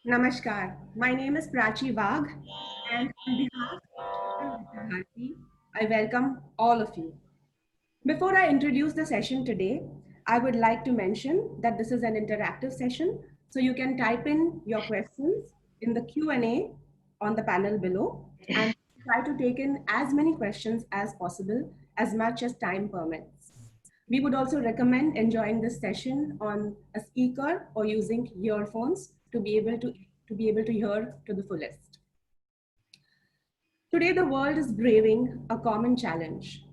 Namaskar. My name is Prachi Vagh, and on behalf of Bharati, I welcome all of you. Before I introduce the session today, I would like to mention that this is an interactive session, so you can type in your questions in the Q&A on the panel below, and try to take in as many questions as possible, as much as time permits. We would also recommend enjoying this session on a speaker or using earphones to be able to hear to the fullest. Today, the world is braving a common challenge,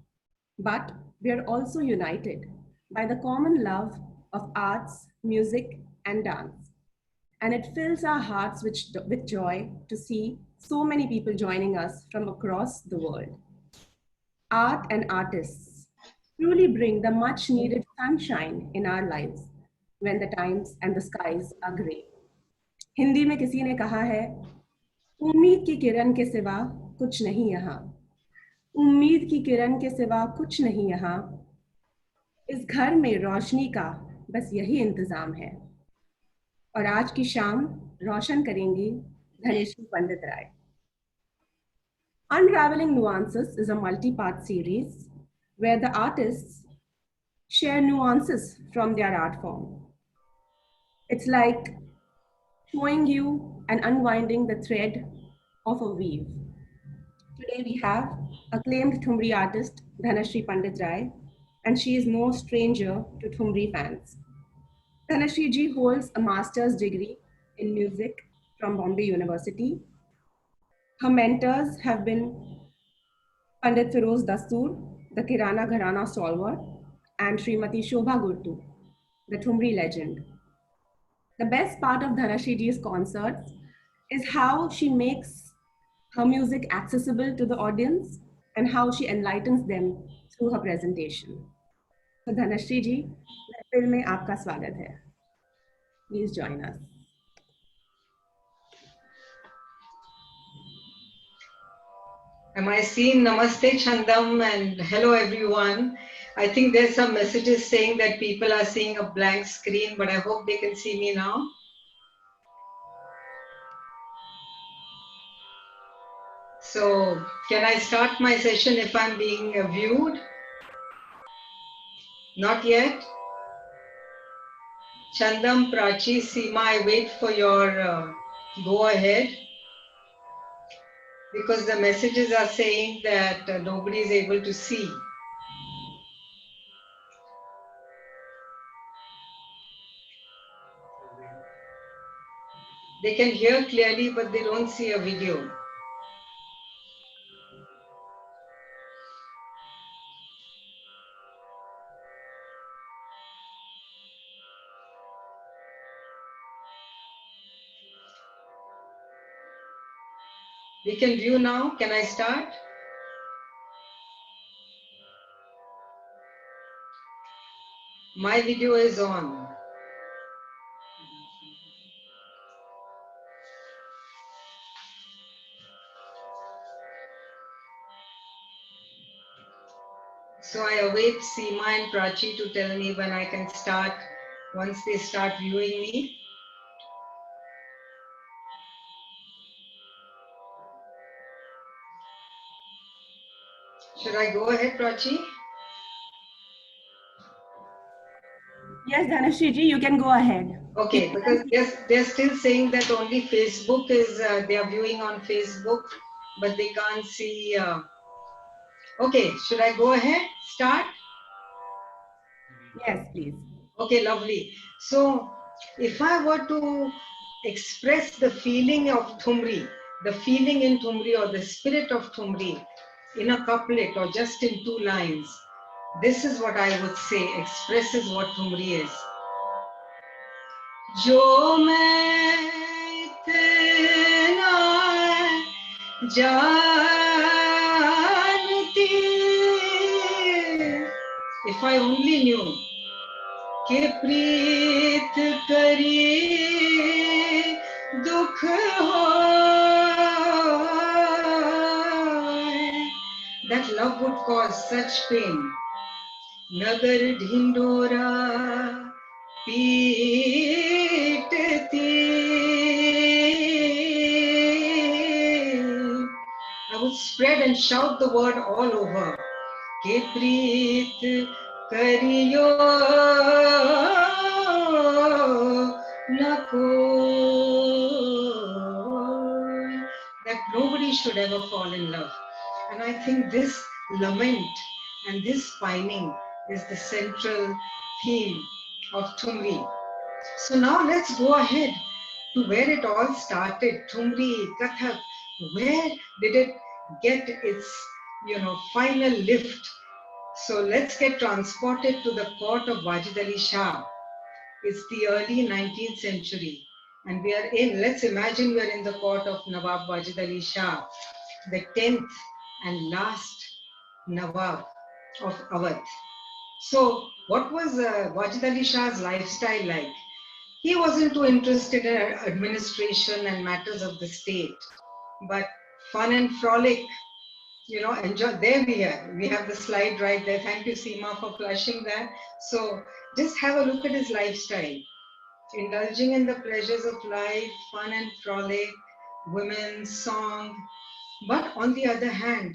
but we are also united by the common love of arts, music, and dance. And it fills our hearts with joy to see so many people joining us from across the world. Art and artists truly bring the much needed sunshine in our lives when the times and the skies are gray. Hindi में किसी ने कहा है, उम्मीद की किरण के सिवा कुछ नहीं यहाँ, उम्मीद की किरण के सिवा कुछ नहीं यहाँ, इस घर में रोशनी का बस यही इंतजाम है। और आज की शाम रोशन करेंगी धनेश्वरी पंडित राय। Unraveling Nuances is a multi-part series where the artists share nuances from their art form. It's like showing you and unwinding the thread of a weave. Today we have acclaimed Thumri artist Dhanashri Pandit Rai, and she is no stranger to Thumri fans. Dhanashri ji holds a master's degree in music from Bombay University. Her mentors have been Pandit Feroz Dastoor, the Kirana Gharana stalwart, and Srimati Shobha Gurtu, the Thumri legend. The best part of Dhanashri ji's concerts is how she makes her music accessible to the audience and how she enlightens them through her presentation. So Dhanashri ji, महफिल में आपका स्वागत है. Please join us. Am I seen? Namaste Chandam and hello everyone. I think there's some messages saying that people are seeing a blank screen, but I hope they can see me now. So can I start my session if I'm being viewed? Not yet? Chandam, Prachi, Seema, I wait for your go ahead. Because the messages are saying that nobody is able to see. They can hear clearly, but they don't see a video. We can view now. Can I start? My video is on. So I await Seema and Prachi to tell me when I can start, once they start viewing me. Should I go ahead, Prachi? Yes, Dhanashree ji, you can go ahead. Okay, because they're still saying that only Facebook is, they are viewing on Facebook, but they can't see. Okay, should I go ahead? Start? Yes, please. Okay, lovely. So, if I were to express the feeling of Thumri, the feeling in Thumri or the spirit of Thumri in a couplet or just in 2 lines, this is what I would say expresses what Thumri is. Jo main itna janti, if I only knew के प्रीत करी दुख होए, that love would cause such pain. Nagar Dhindora पीटती, I would spread and shout the word all over. के प्रीत करियो न कोई, that nobody should ever fall in love. And I think this lament and this pining is the central theme of Thumri. So now let's go ahead to where it all started. Thumri, Kathak, where did it get its final lift? So let's get transported to the court of Wajid Ali Shah. It's the early 19th century. And let's imagine we're in the court of Nawab Wajid Ali Shah, the 10th and last Nawab of Awadh. So what was Wajid Ali Shah's lifestyle like? He wasn't too interested in administration and matters of the state, but fun and frolic, enjoy. There we have the slide right there. Thank you, Seema, for flashing that. So just have a look at his lifestyle. Indulging in the pleasures of life, fun and frolic, women, song. But on the other hand,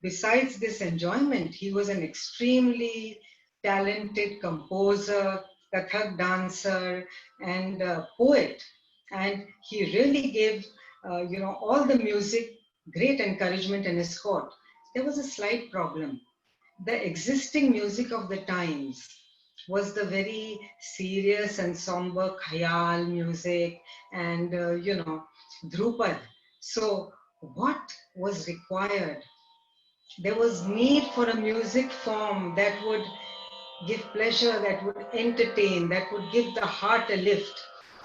besides this enjoyment, he was an extremely talented composer, Kathak dancer, and poet. And he really gave, all the music great encouragement in his court. There was a slight problem. The existing music of the times was the very serious and somber khayal music and, Dhrupad. So what was required? There was need for a music form that would give pleasure, that would entertain, that would give the heart a lift.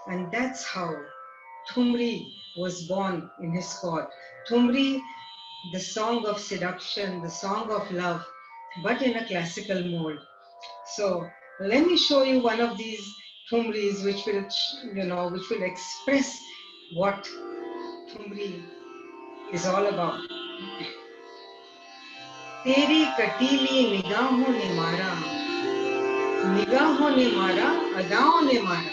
And that's how Thumri was born in his court. Thumri, the song of seduction, the song of love, but in a classical mode. So let me show you one of these Thumris which will express what Thumri is all about. तेरी कटीली निगाहों ने मारा, निगाहों ने मारा, अदाओं ने मारा.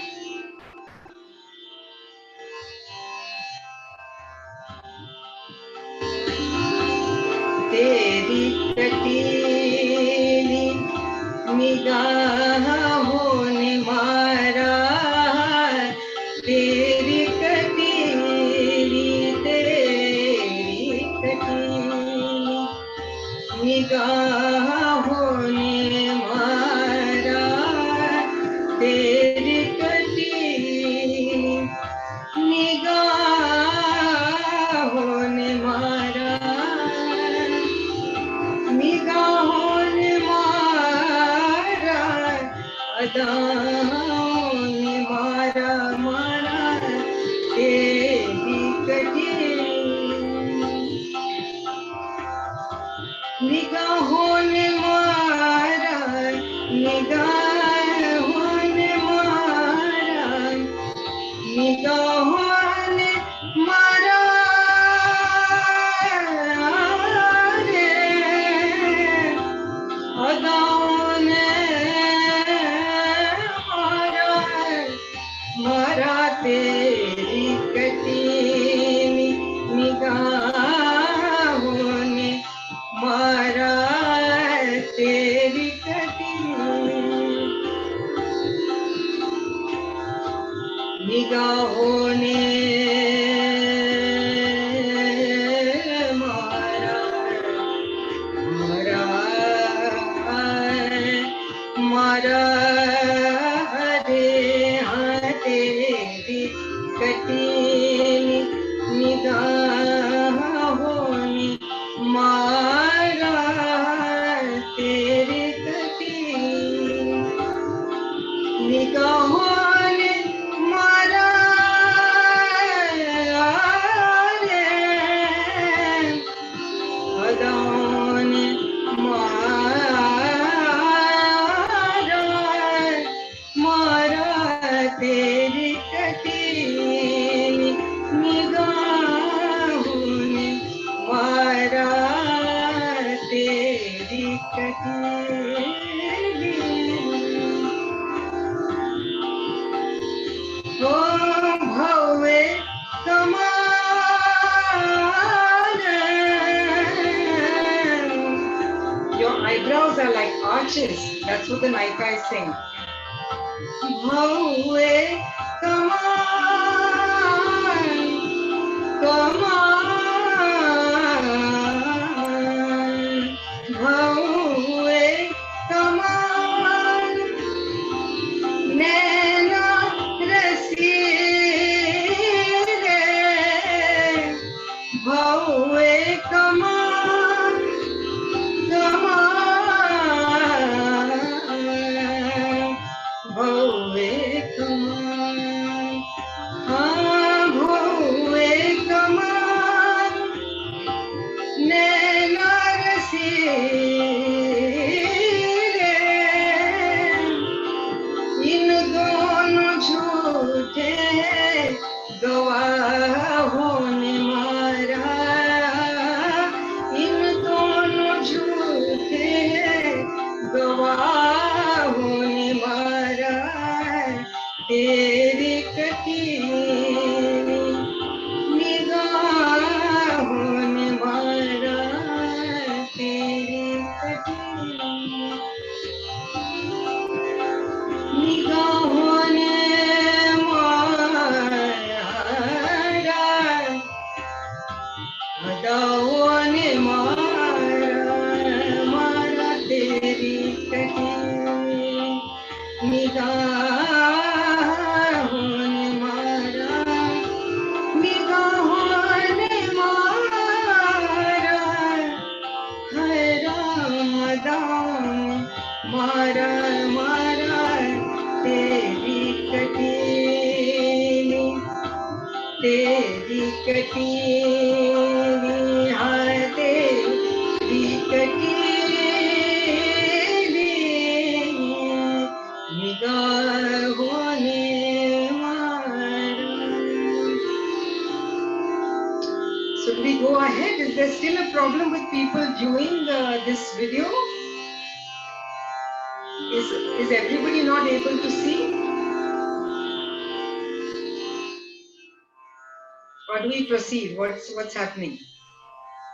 तेरी कटीली निगाहों ने मारा, तेरी कटीली निगाहों ने मारा, तेरी कटीली निगाहों ने मारा, निगाहों ने मारा, अदाओं ने मारा, मारा तेरी कटीली. निगाहों ने मारा, निगाहों निगाहों ने मारा मारा मारा रे हाँ तेरी कटी निगाहों ने मारा तेरी कटी निगाहों eyebrows are like arches. That's what the Naika is saying. Bhauve kaman, kaman, bhauve kaman, naina rasi re, bhauve kaman. तेरी कटी निगाहों ने मारा तेरी कटी निगाहों ने मारा अदाओं ने मारा तेरी कटी तेरी कटीली हाँ तेरी कटीली निगाहों ने मारा. So do we go ahead? Is there still a problem with people viewing this video? Is everybody not able to see? Or do we proceed? What's happening?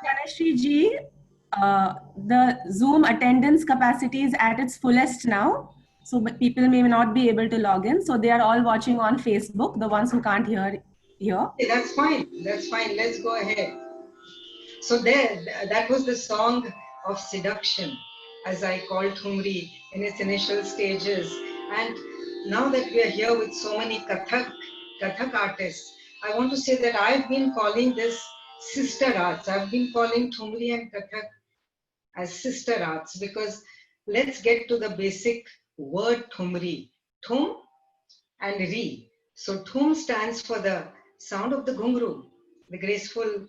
Dhanashree ji, the Zoom attendance capacity is at its fullest now. So people may not be able to log in. So they are all watching on Facebook, the ones who can't hear here. Okay, that's fine. That's fine. Let's go ahead. So that was the song of seduction, as I called Thumri in its initial stages. And now that we are here with so many Kathak artists, I want to say that I've been calling this sister arts. I've been calling Thumri and Kathak as sister arts because let's get to the basic word Thumri. Thum and Ri. So Thum stands for the sound of the ghungru, the graceful,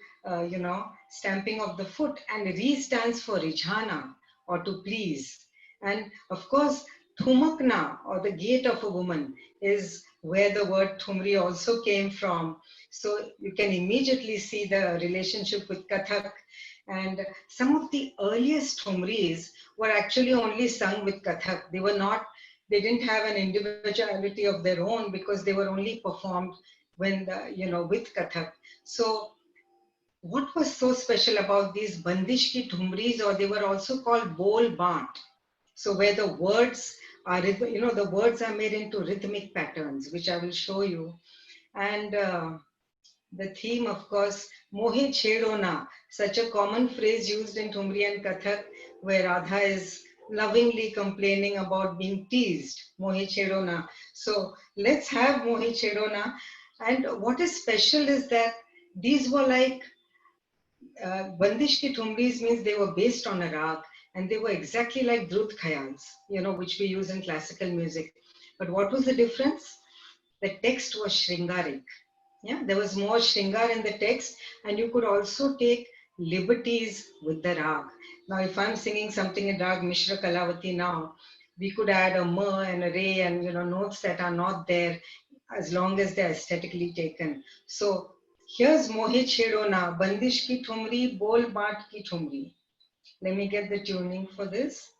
stamping of the foot, and Ri stands for Rijhana, or to please. And of course, Thumakna, or the gait of a woman, is where the word Thumri also came from. So you can immediately see the relationship with Kathak. And some of the earliest Thumris were actually only sung with Kathak. They didn't have an individuality of their own because they were only performed when with Kathak. So what was so special about these Bandish ki Thumris, or they were also called Bol Bant? So where the words are, the words are made into rhythmic patterns, which I will show you. And the theme, of course, Mohe Chhedo Na, such a common phrase used in Thumri and Kathak, where Radha is lovingly complaining about being teased. Mohe Chhedo Na. So let's have Mohe Chhedo Na. And what is special is that these were like Bandish ki Thumris, means they were based on a rag, and they were exactly like Drut Khayals, which we use in classical music. But what was the difference? The text was Shringarik. Yeah, there was more Shringar in the text, and you could also take liberties with the rag. Now, if I'm singing something in rag Mishra Kalavati now, we could add a ma and a re and notes that are not there, as long as they're aesthetically taken. So here's Mohit Shirona, Bandish ki Thumri, Bol Baat ki Thumri. Let me get the tuning for this.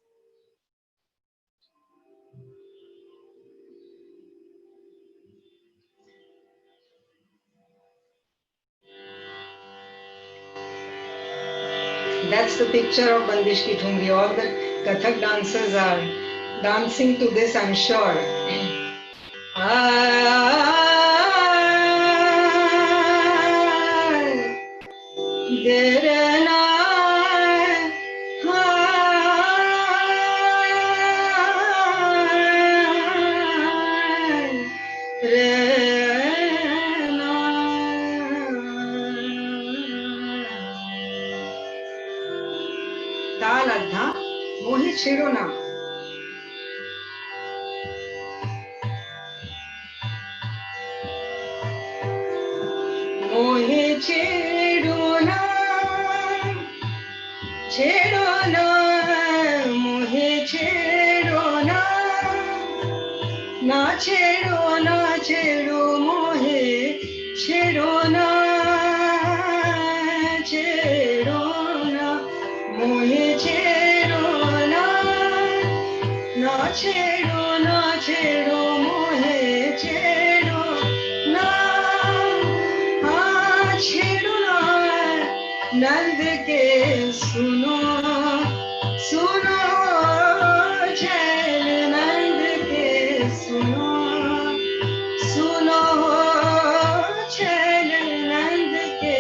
That's the picture of Bandish ki Thumri. All the Kathak dancers are dancing to this, I'm sure. ताल अद्धा मोहे छेड़ो ना मोहे छेड़ो ना मोहे छेड़ो ना छेड़ो मोहे छेड़ो ना मोहे छेड़ो ना छेड़ो मोहे छेड़ो ना छेड़ो ना नंद के सुनो सुनो छैल नंद के सुनो सुनो छैल नंद के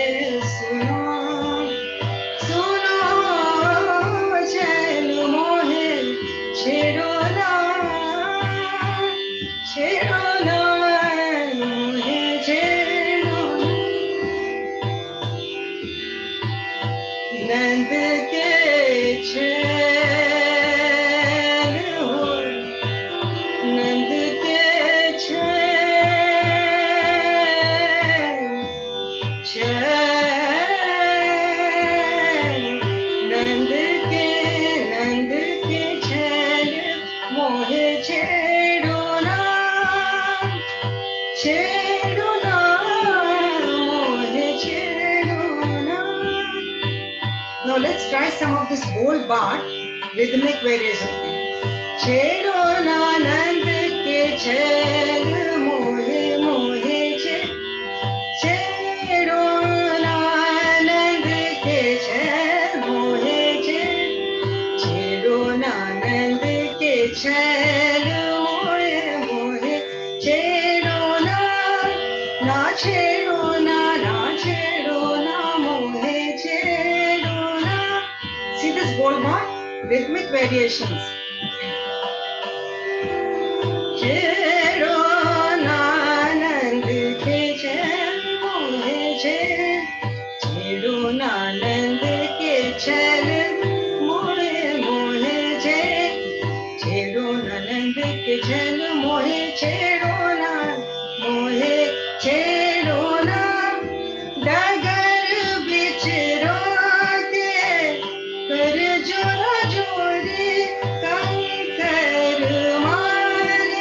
सुनो सुनो छैल मोहे छेड़ो ना मोहे छेड़ो नंद के छैल हो नंद के छैल नंद के छैल मोहे छेड़ो ना मोहे छेड़ो ना. Now let's try some of this bold bar rhythmic variation. छेड़ो ना नंद के छैल मोहे मोहे छेड़ो ना नंद के छैल मोहे छेड़ो ना नंद के छैल मोहे मोहे छेड़ो ना छेड़ो ना मोहे छेड़ो ना. See this bold bar? Rhythmic variations. छेड़ो ना नंद के छैल मोहे छेड़ो ना नंद के छैल मोहे मोहे छेड़ो ना नंद के छैल मोहे छेड़ो ना मोहे छेड़ो ना डगर बिच रोके कर जोरा जोरी कंकर मारे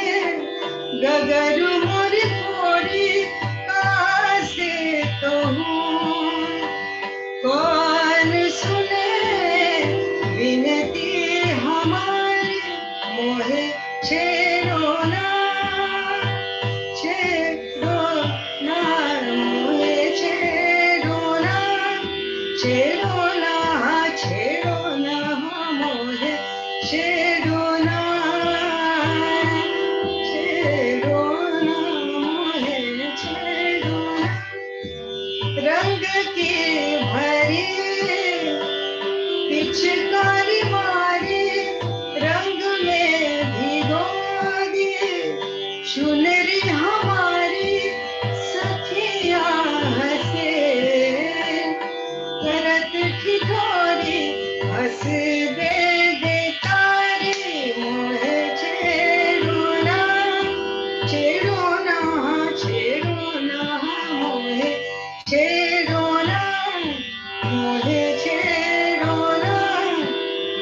की भरी पिचकारी मारी रंग में भिगो दिए चुनरी हमारी सखिया हंसे करत ठिठोरी हंस दे बेकारी मोहे छेड़ोना छेड़ोना छेड़ोना मोहे छेड़ोना मोहे छेड़ोना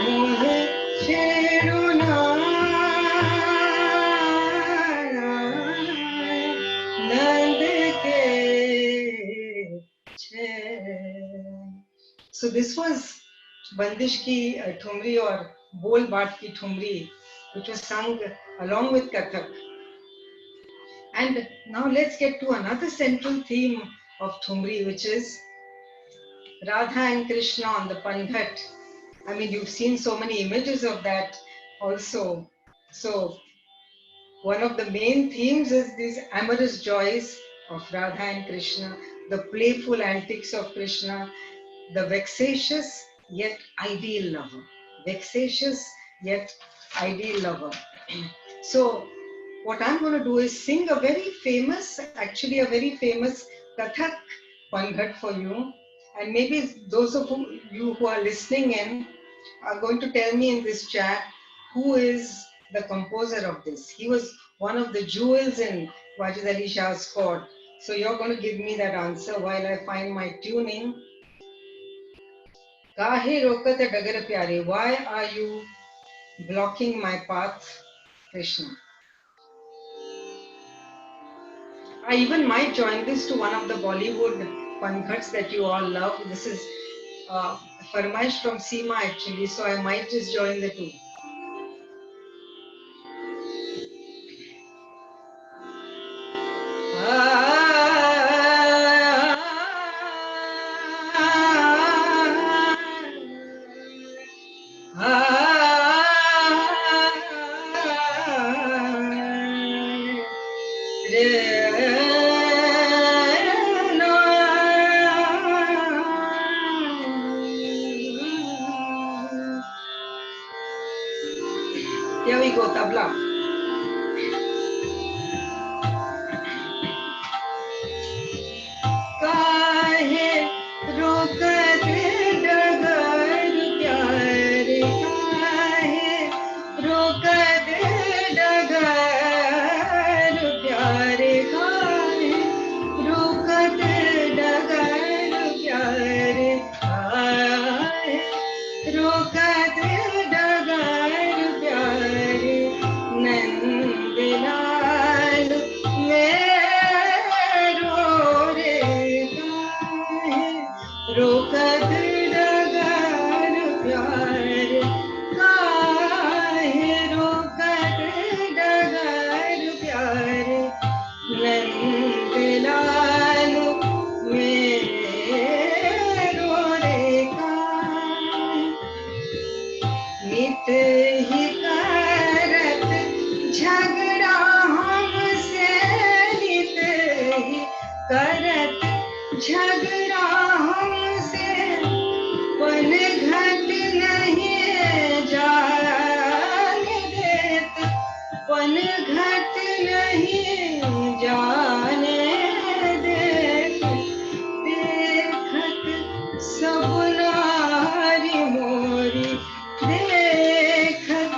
मोहे छेड़ोना नंद के So this was बंदिश की ठुमरी और बोल बाट की thumri, which was sung along with Kathak. And now let's get to another central theme of Thumri, which is Radha and Krishna on the Panghat. I mean, you've seen so many images of that also. So one of the main themes is these amorous joys of Radha and Krishna, the playful antics of Krishna, the vexatious yet ideal lover. Vexatious yet ideal lover. So what I'm going to do is sing a very famous Kathak Panghat for you. And maybe those of you who are listening in are going to tell me in this chat who is the composer of this. He was one of the jewels in Wajid Ali Shah's court. So you're going to give me that answer while I find my tuning. Kahe rokat dagar pyare, why are you blocking my path, Krishna? I even might join this to one of the Bollywood panghats that you all love. This is Farmaish from Seema actually, so I might just join the two. Here we go, tabla. काहे रोकत डगर प्यारे, काहे रोकत डगर प्यारे, काहे रोकत डगर प्यारे, काहे रोकत डगर प्यारे, नंदलाल रोकत डगर प्यारे, काहे रोकत डगर प्यारे, नंदलाल मेरो रे काहे नित ही करत झगड़ा हमसे, नित ही करत झगड़ा हमसे, पन घट नहीं जाने देत, पन घट नहीं जाने देत, देखत सब नारी मोरी, देखत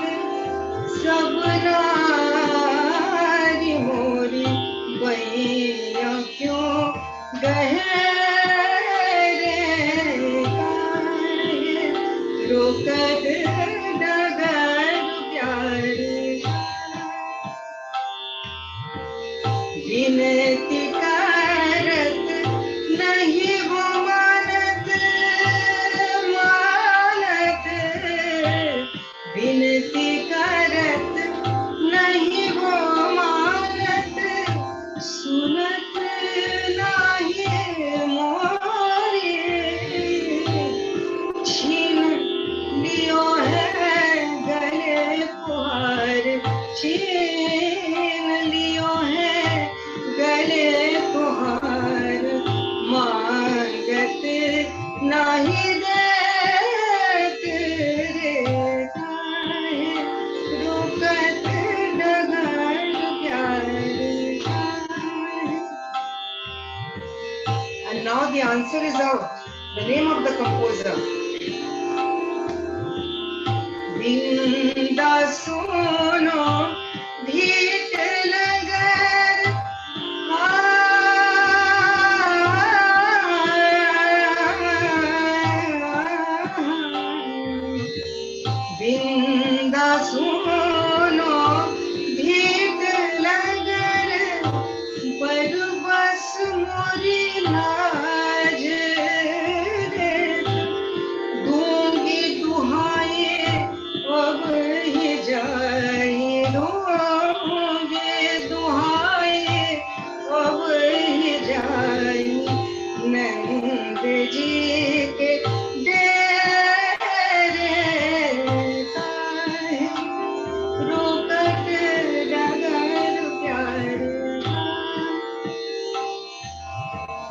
सब नारी मोरी, बैया क्यों गहरे काहे रोकत डगर प्यारे, विनती करत नहीं वो मानत, मानत विनती करत नहीं वो मानत, सुनत नहीं मोरी, छीन लियो है गले कुहार, छीन लियो है गले कुहार, माँ now the answer is out. The name of the composer. Binda suno bheet lagar Binda suno bheet lagar बरबस मोरी लाज रे दूंगी दुहाई अब ही जाई दूंगी दुहाई अब ही जाई नंद जी के डेरे ताई रोकत डगर प्यारे.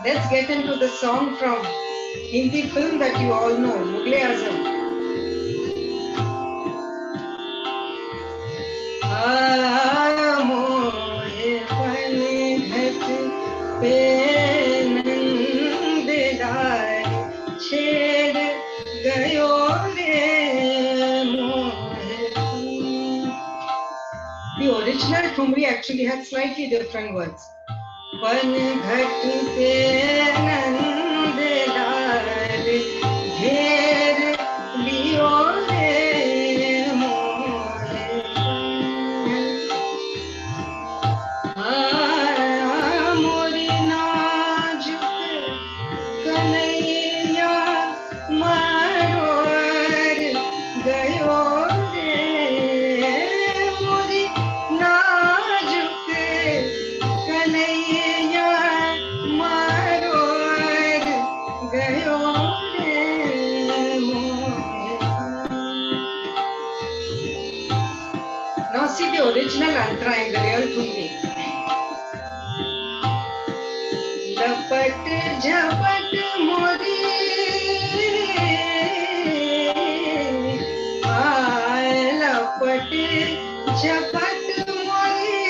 Let's get into the song from Hindi film that you all know, Mughal-e-Azam. मोहे पनघट पे नंद लाए छेड़ गयो रे मोहे. The original Thumri actually had slightly different words. पनघट पे नंद लाल घेर लियो रे मोहे. मोरी नाजुक कन्हैया मरोड़ गयो रे मोरी नाजुक कन्हैया मरोड़ गयो रे मोहे. Now see the original Antara in the real Thumri. लपट झपट मोरी लपट झपट मोरी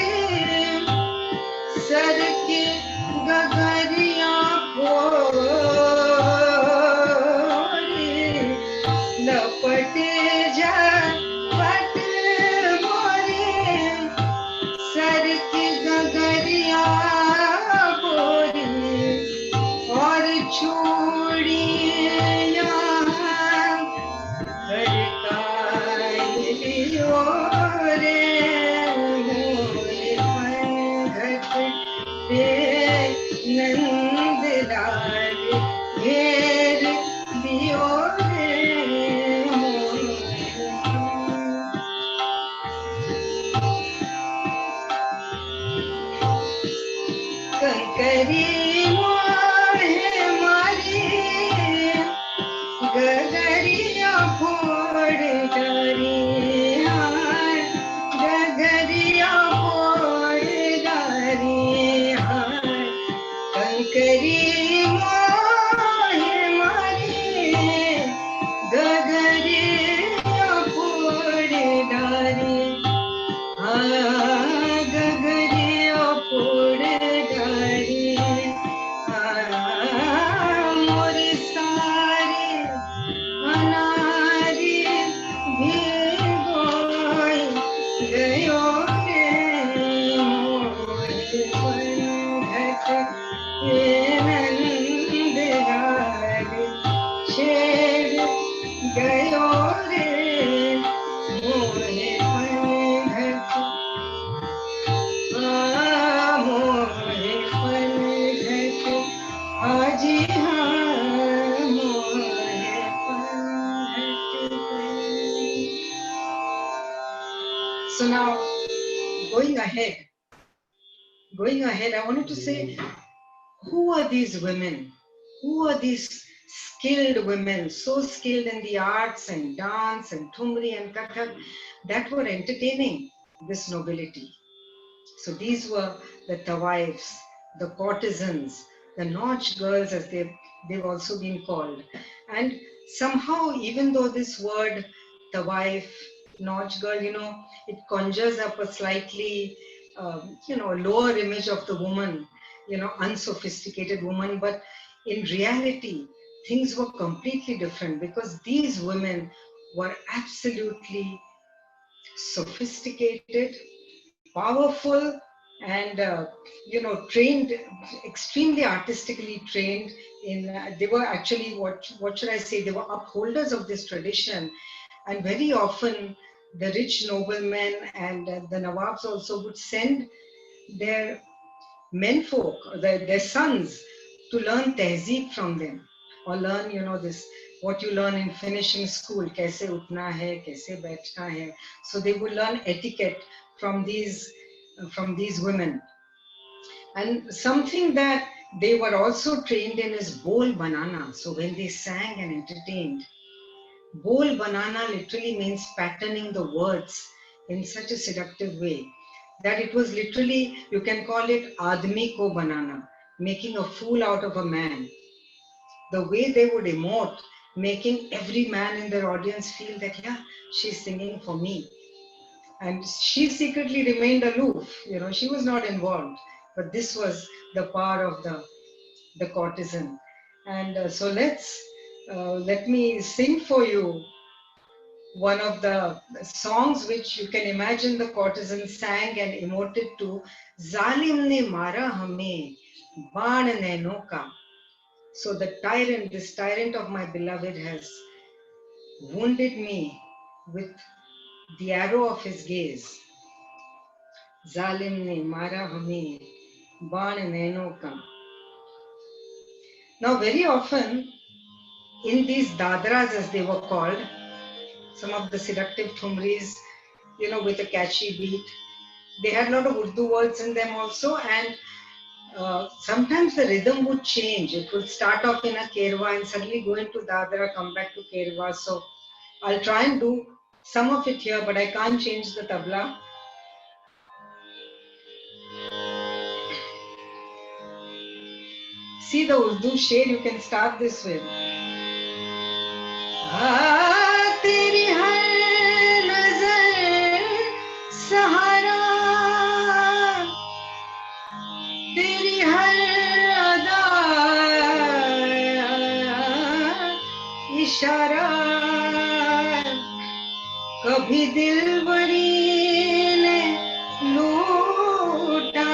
सर की गगरिया फोड़ी लपट झपट मोरी सर की गगरिया और चूड़ियां खड़काई लियो रे मोहे पनघट पे नंद लाल घेर लियो रे मोहे. कंकरी गगरिया फोड़ डारी हाय गगरिया फोड़ डारी हाय कंकरी मोहे मारी गगरिया फोड़ डारी हाँ गगरिया फोड़ डारी मोरी सारी अनारी भिगोई गयो रे मोहे पनघट पे नंद लाल छेड़ गयो रे मोहे पनघट. मोहे पनघट आजी हाँ मोहे पनघट. So now, going ahead, I wanted to say, who are these women? Who are these skilled women, so skilled in the arts and dance and Thumri and Kathak, that were entertaining this nobility? So these were the tawaifs, the courtesans, the Nautch girls as they've also been called. And somehow, even though this word tawaif, Nautch girl, it conjures up a slightly, lower image of the woman, unsophisticated woman. But in reality, things were completely different because these women were absolutely sophisticated, powerful, and trained, extremely artistically trained. They were actually, what should I say? They were upholders of this tradition, and very often the rich noblemen and the Nawabs also would send their menfolk, their sons, to learn tehzeeb from them, or learn, this, what you learn in finishing school, kaise utna hai, kaise baithna hai. So they would learn etiquette from these women. And something that they were also trained in is bol banana. So when they sang and entertained, bol banana literally means patterning the words in such a seductive way that it was literally, you can call it admi ko banana, making a fool out of a man. The way they would emote, making every man in their audience feel that, yeah, she's singing for me. And she secretly remained aloof, she was not involved. But this was the power of the courtesan. And so let me sing for you one of the songs which you can imagine the courtesan sang and emoted to. Zalim ne mara hame baan nainon ka. So the tyrant, this tyrant of my beloved, has wounded me with the arrow of his gaze. Zalim ne mara hame baan nainon ka. Now very often in these dadras, as they were called, some of the seductive thumris, with a catchy beat, they had a lot of Urdu words in them also, and sometimes the rhythm would change. It would start off in a kerwa and suddenly go into dadra, come back to kerwa. So I'll try and do some of it here, but I can't change the tabla. See the Urdu shade you can start this with. तेरी हर नजर सहारा, तेरी हर अदा इशारा, कभी दिलबरी ने लूटा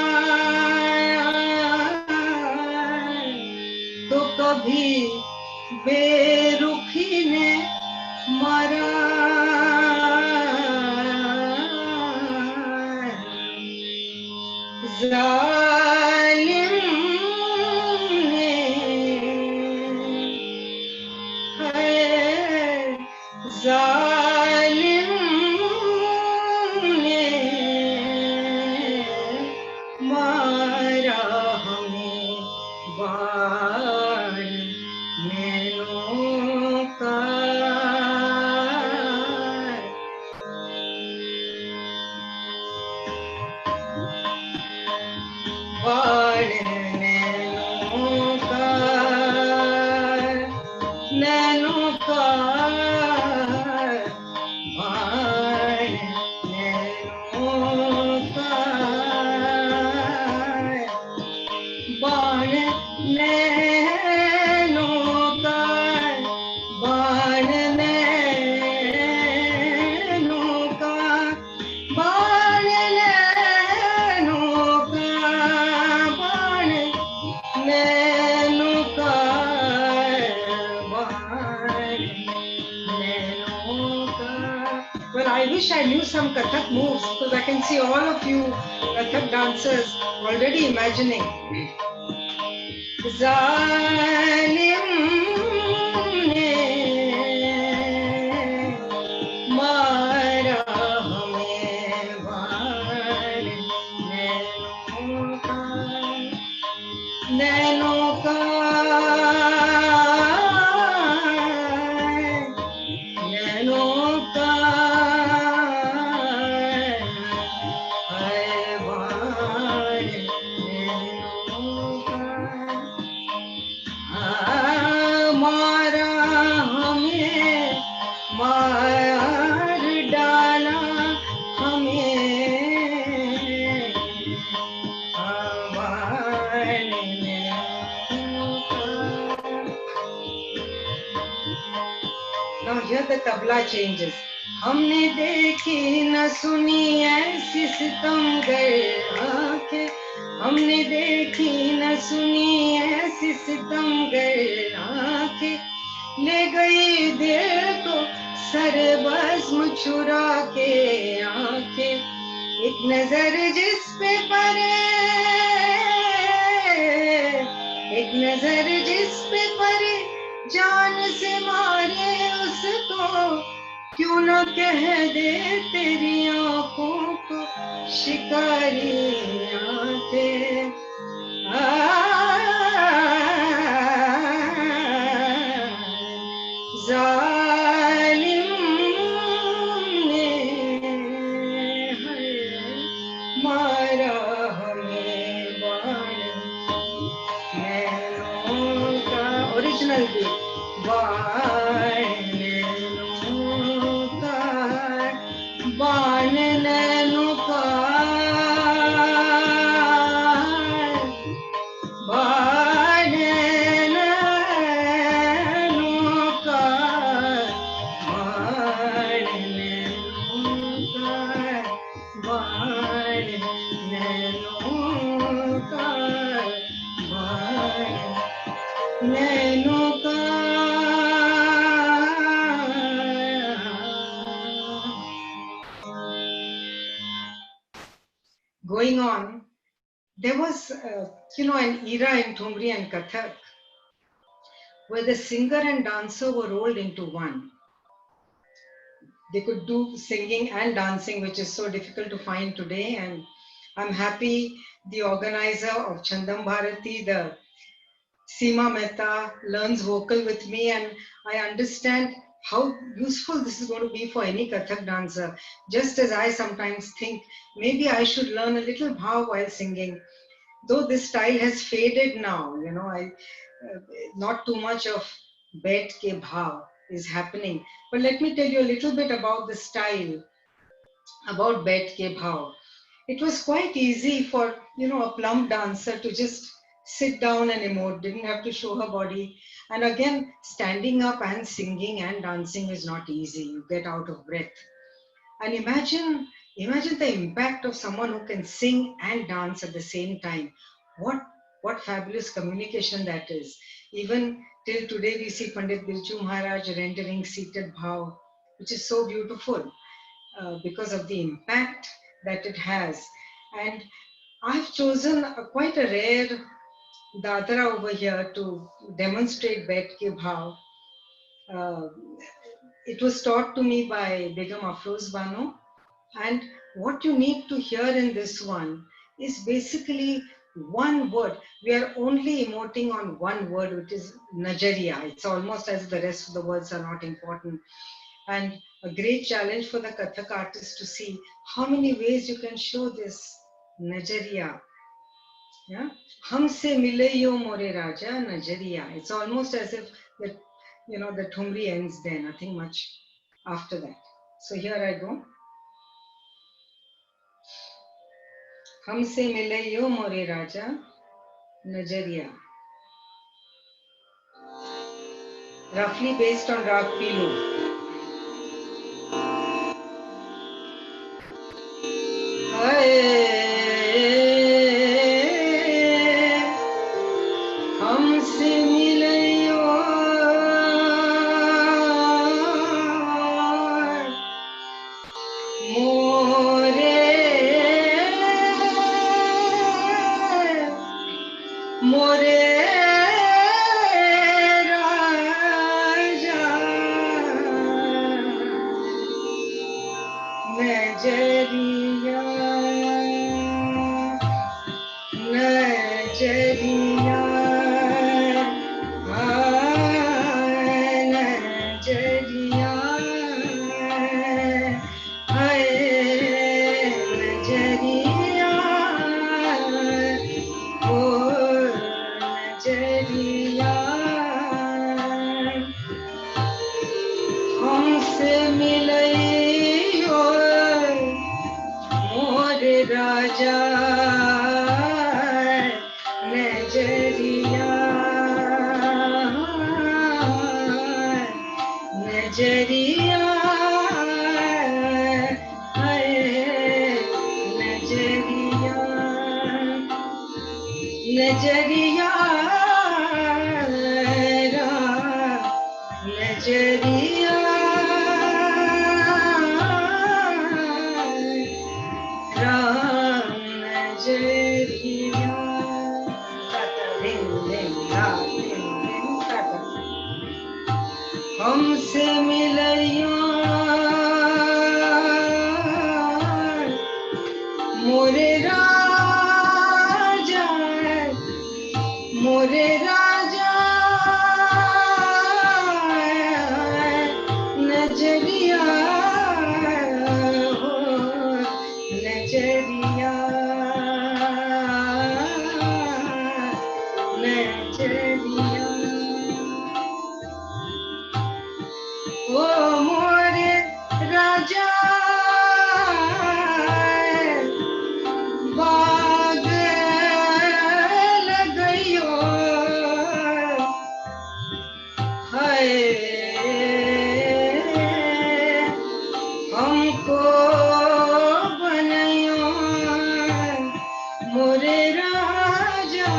तो कभी बेरुखी ने मारा, जालिम ने है, जालिम ने मारा हमें बाण नैनों का। बाण नैनों का, नैनों का, बाण नैनों का, बाण नैनों का, बाण नैनों का, बाण नैनों का, बाण नैनों का, बाण नैनों का. Well, I wish I knew some Kathak moves because I can see all of you Kathak dancers already imagining. Zalim ne mara hame baण नैनों का, नैनों का, नैनों का, है बाण नैनों का. मारा हमें, मार डाला हमें, बाण नैनों का. here the tabla changes. हमने देखी न सुनी ऐसी सितमगर आंखें, हमने देखी न सुनी ऐसी सितमगर आंखें, ले गई दिल को सरबज़्म चुरा के आंखें, एक नजर जिस पे पड़े, एक नजर जिस पे पड़े जान से मारे उसको, क्यों न कह दे तेरी आंखों को शिकारी आंखें। जालिम ने मारा हमें बाण, नैनों का ओरिजिनल भी बाण, नैनों का बाण, नैनों का बाण, नैनों का बाण, नैनों का बाण, नैनों का बाण, नैनों का। Going on, there was, an era in Thumri and Kathak where the singer and dancer were rolled into one. They could do singing and dancing, which is so difficult to find today. And I'm happy the organizer of Chandam Bharati, the Seema Mehta, learns vocal with me, and I understand how useful this is going to be for any Kathak dancer. Just as I sometimes think, maybe I should learn a little bhav while singing. Though this style has faded now, not too much of bet ke bhav is happening. But let me tell you a little bit about the style, about bet ke bhav. It was quite easy for, a plump dancer to just sit down and emote, didn't have to show her body. And again, standing up and singing and dancing is not easy. You get out of breath. And imagine the impact of someone who can sing and dance at the same time. What fabulous communication that is. Even till today, we see Pandit Birju Maharaj rendering seated bhav, which is so beautiful because of the impact that it has. And I've chosen quite a rare dadra over here to demonstrate Bet Ke Bhav. It was taught to me by Begum Afroz Bano. And what you need to hear in this one is basically one word. We are only emoting on one word, which is Najariya. It's almost as if the rest of the words are not important. And a great challenge for the Kathak artist to see how many ways you can show this Najariya. Yeah? Humse mile yo more raja Najariya. It's almost as if the Thumri ends there, nothing much after that. So here I go. हमसे मिले यो मोरे राजा नजरिया. Roughly based on Rag Pilu. हमसे मिले यो मोरे राजा नजरिया नजरिया नजरिया नजरिया ओ नजरिया हमसे मिले हो मोर राजा नजरिया नजरिया नजरिया नजरिया नजरिया नजरिया हमसे मिलइयो मोरे राजा मोरे राजा नजरिया हो नजरिया नजरिया ओ मोरे राजा बाग लगइयो हाय हमको बनइयो मोरे राजा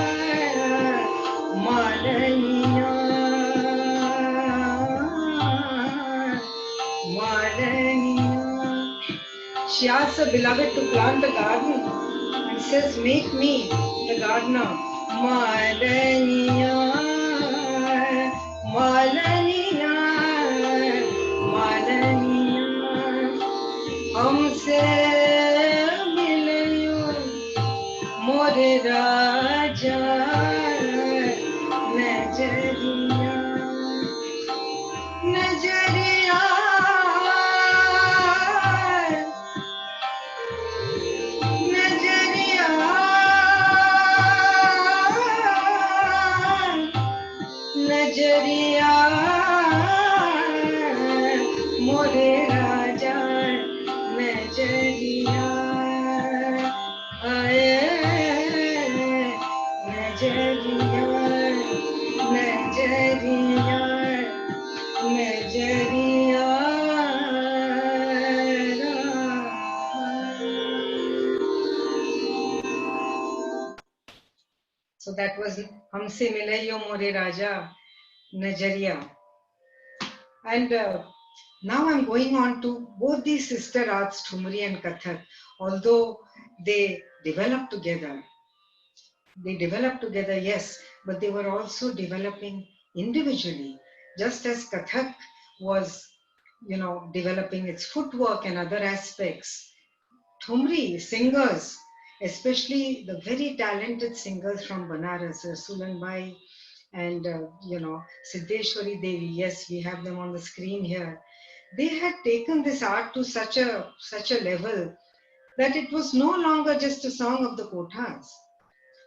मालनिया She asks her beloved to plant the garden and says, make me the gardener. Malaniya, Malaniya, Malaniya, हमसे मिलियो मोरे राजा नजरिया नजरिया नजरिया मोरे राजा नजरिया नजरिया नजरिया नजरिया So that was Humse Milayo More Raja Najariya. And now I'm going on to both these sister arts, Thumri and Kathak. Although they developed together, yes, but they were also developing individually. Just as Kathak was, developing its footwork and other aspects, Thumri singers, especially the very talented singers from Banaras, Sulanbai and Siddheshwari Devi. Yes, we have them on the screen here. They had taken this art to such a level that it was no longer just a song of the kothas.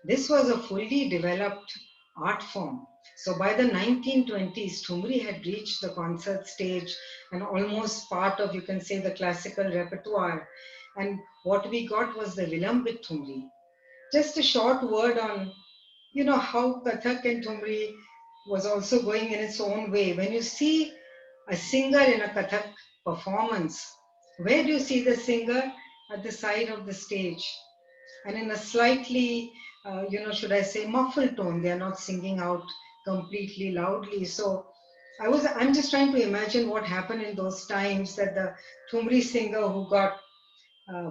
This was a fully developed art form. So by the 1920s, Thumri had reached the concert stage and almost part of, you can say, the classical repertoire. And what we got was the Vilambit Thumri. Just a short word on, how Kathak and Thumri was also going in its own way. When you see a singer in a Kathak performance, where do you see the singer? At the side of the stage. And in a slightly, should I say, muffled tone. They are not singing out completely loudly. So I'm just trying to imagine what happened in those times, that the Thumri singer who got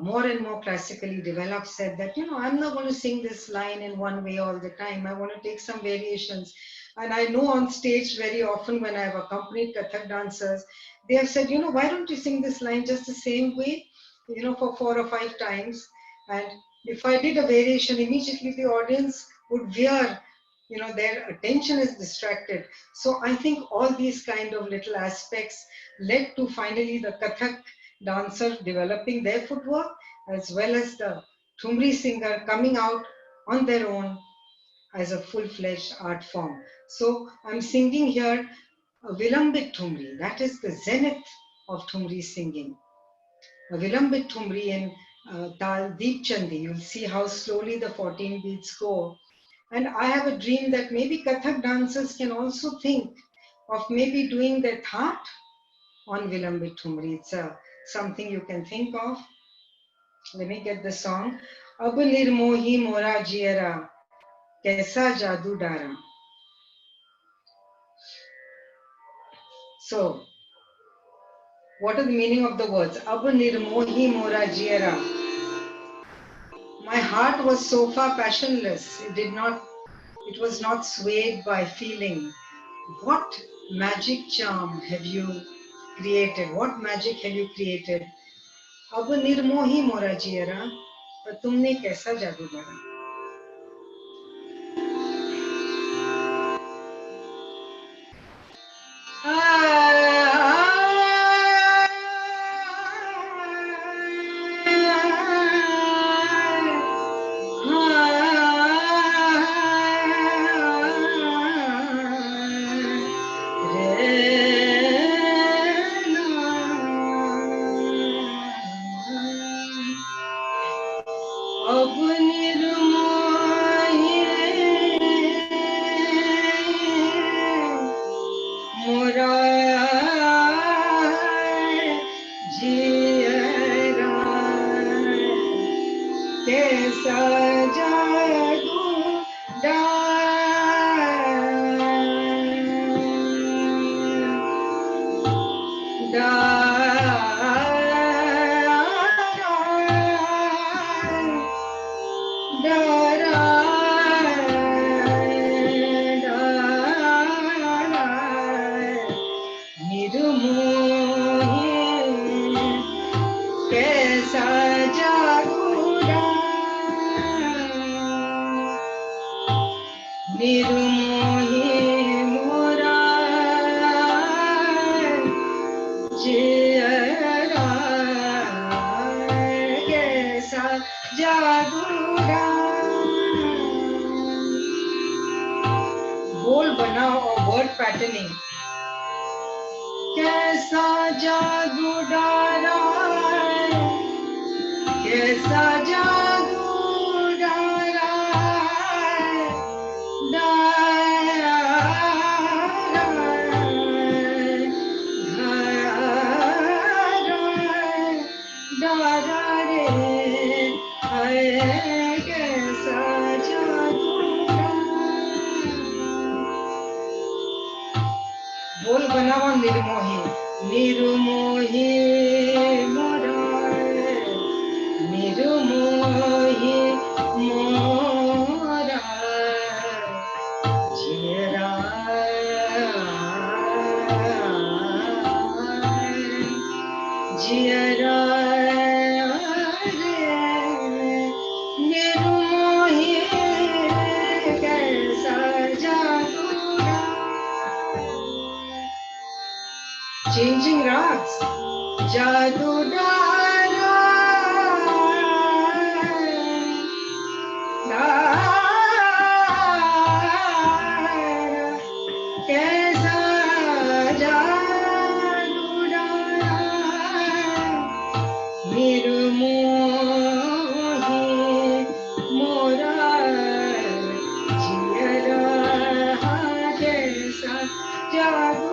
more and more classically developed said that, I'm not going to sing this line in one way all the time. I want to take some variations. And I know on stage very often when I have accompanied Kathak dancers, they have said, why don't you sing this line just the same way, for 4 or 5 times. And if I did a variation, immediately the audience would veer, their attention is distracted. So I think all these kind of little aspects led to finally the Kathak dancer developing their footwork, as well as the Thumri singer coming out on their own as a full-fledged art form. So I'm singing here a Vilambit Thumri. That is the zenith of Thumri singing. A Vilambit Thumri in Tal Deep Chandi. You'll see how slowly the 14 beats go. And I have a dream that maybe Kathak dancers can also think of maybe doing their Thaat on Vilambit Thumri. It's something you can think of. Let me get the song. Ab nirmohi mora jiera, kaisa jadoo dara. So, what is the meaning of the words? Ab nirmohi mora jiera. My heart was so far passionless. It was not swayed by feeling. What magic charm have you created? What magic have you created? अब निर्मोही मोरा जियरा, पर तुमने कैसा जादू करा? अब निर्मोही मोरा जियरा, कैसा जादू कैसा जादूरा निर्मोही मोरा जियरा, कैसा जादूरा. बोल बनाओ और वर्ड पैटर्निंग. कैसा जादू डाला, कैसा जादू डाला, डाला, डाला रे, कैसा जादू बोल बनावा निर्मोही. निर्मोही मोरा, निर्मोही मोरा जियरा, जियरा रे, निर्मोही कैसा जादू. Changing rags, जादू डाला, कैसा जादू डाला, निर्मोही मोरा जियरा, कैसा जादू.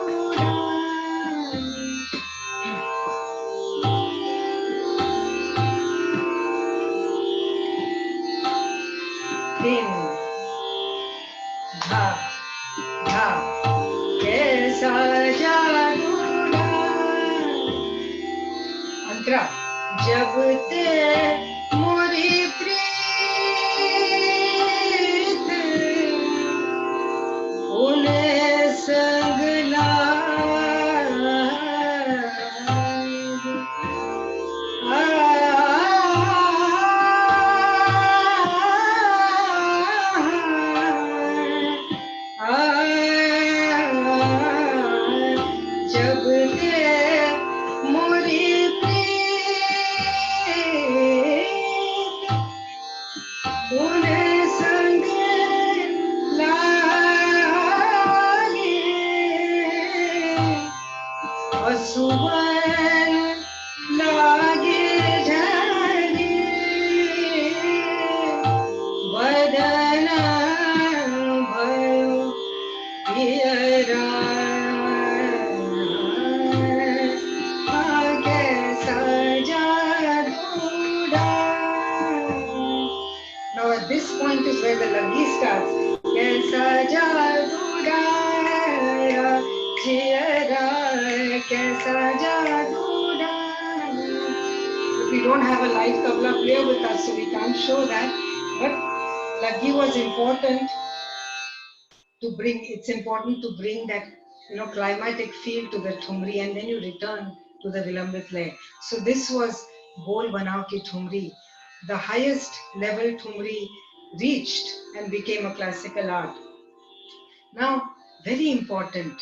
धा धा कैसा जादू अंतरा. जब ते मोरी प्रीत उन्हें संग जब ते मोरी प्रीत where the laggi starts. Kaisa jadoo daaya jiyara, kaisa jadoo daaya. But we don't have a live tabla player with us, so we can't show that. But laggi was important to bring. It's important to bring that climatic feel to the Thumri, and then you return to the Vilambit Lay. So this was Bol Banao Ki Thumri, the highest level Thumri reached and became a classical art. Now, very important,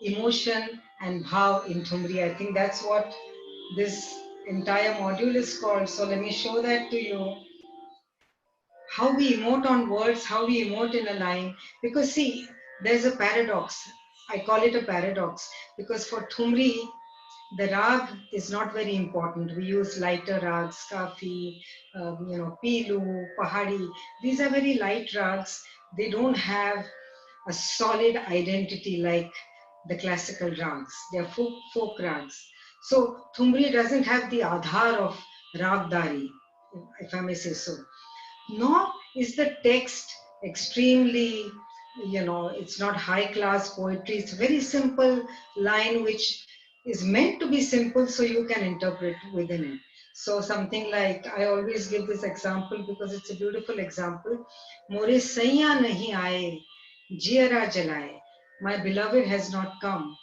emotion and bhav in Thumri. I think that's what this entire module is called. So let me show that to you. How we emote on words, how we emote in a line. Because see, there's a paradox. I call it a paradox because for Thumri, the rag is not very important. We use lighter rags, kafi, pilu, pahadi. These are very light rags. They don't have a solid identity like the classical rags. They are folk rags. So Thumri doesn't have the adhar of ragdari, if I may say so. Nor is the text extremely, it's not high class poetry. It's very simple line which is meant to be simple so you can interpret within it. So something like, I always give this example because it's a beautiful example. More saiya nahi aaye, jiyara jalaye. My beloved has not come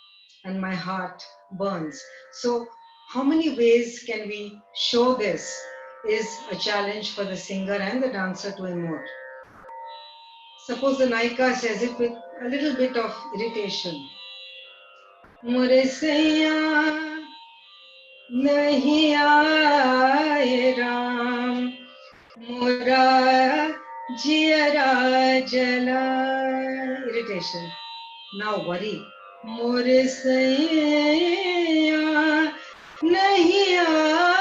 and my heart burns. So how many ways can we show this is a challenge for the singer and the dancer to emote. Suppose the Naika says it with a little bit of irritation. More saiya nahi aaye Ram, mora jiyara jala. Irritation. Now worry. More saiya nahi aaye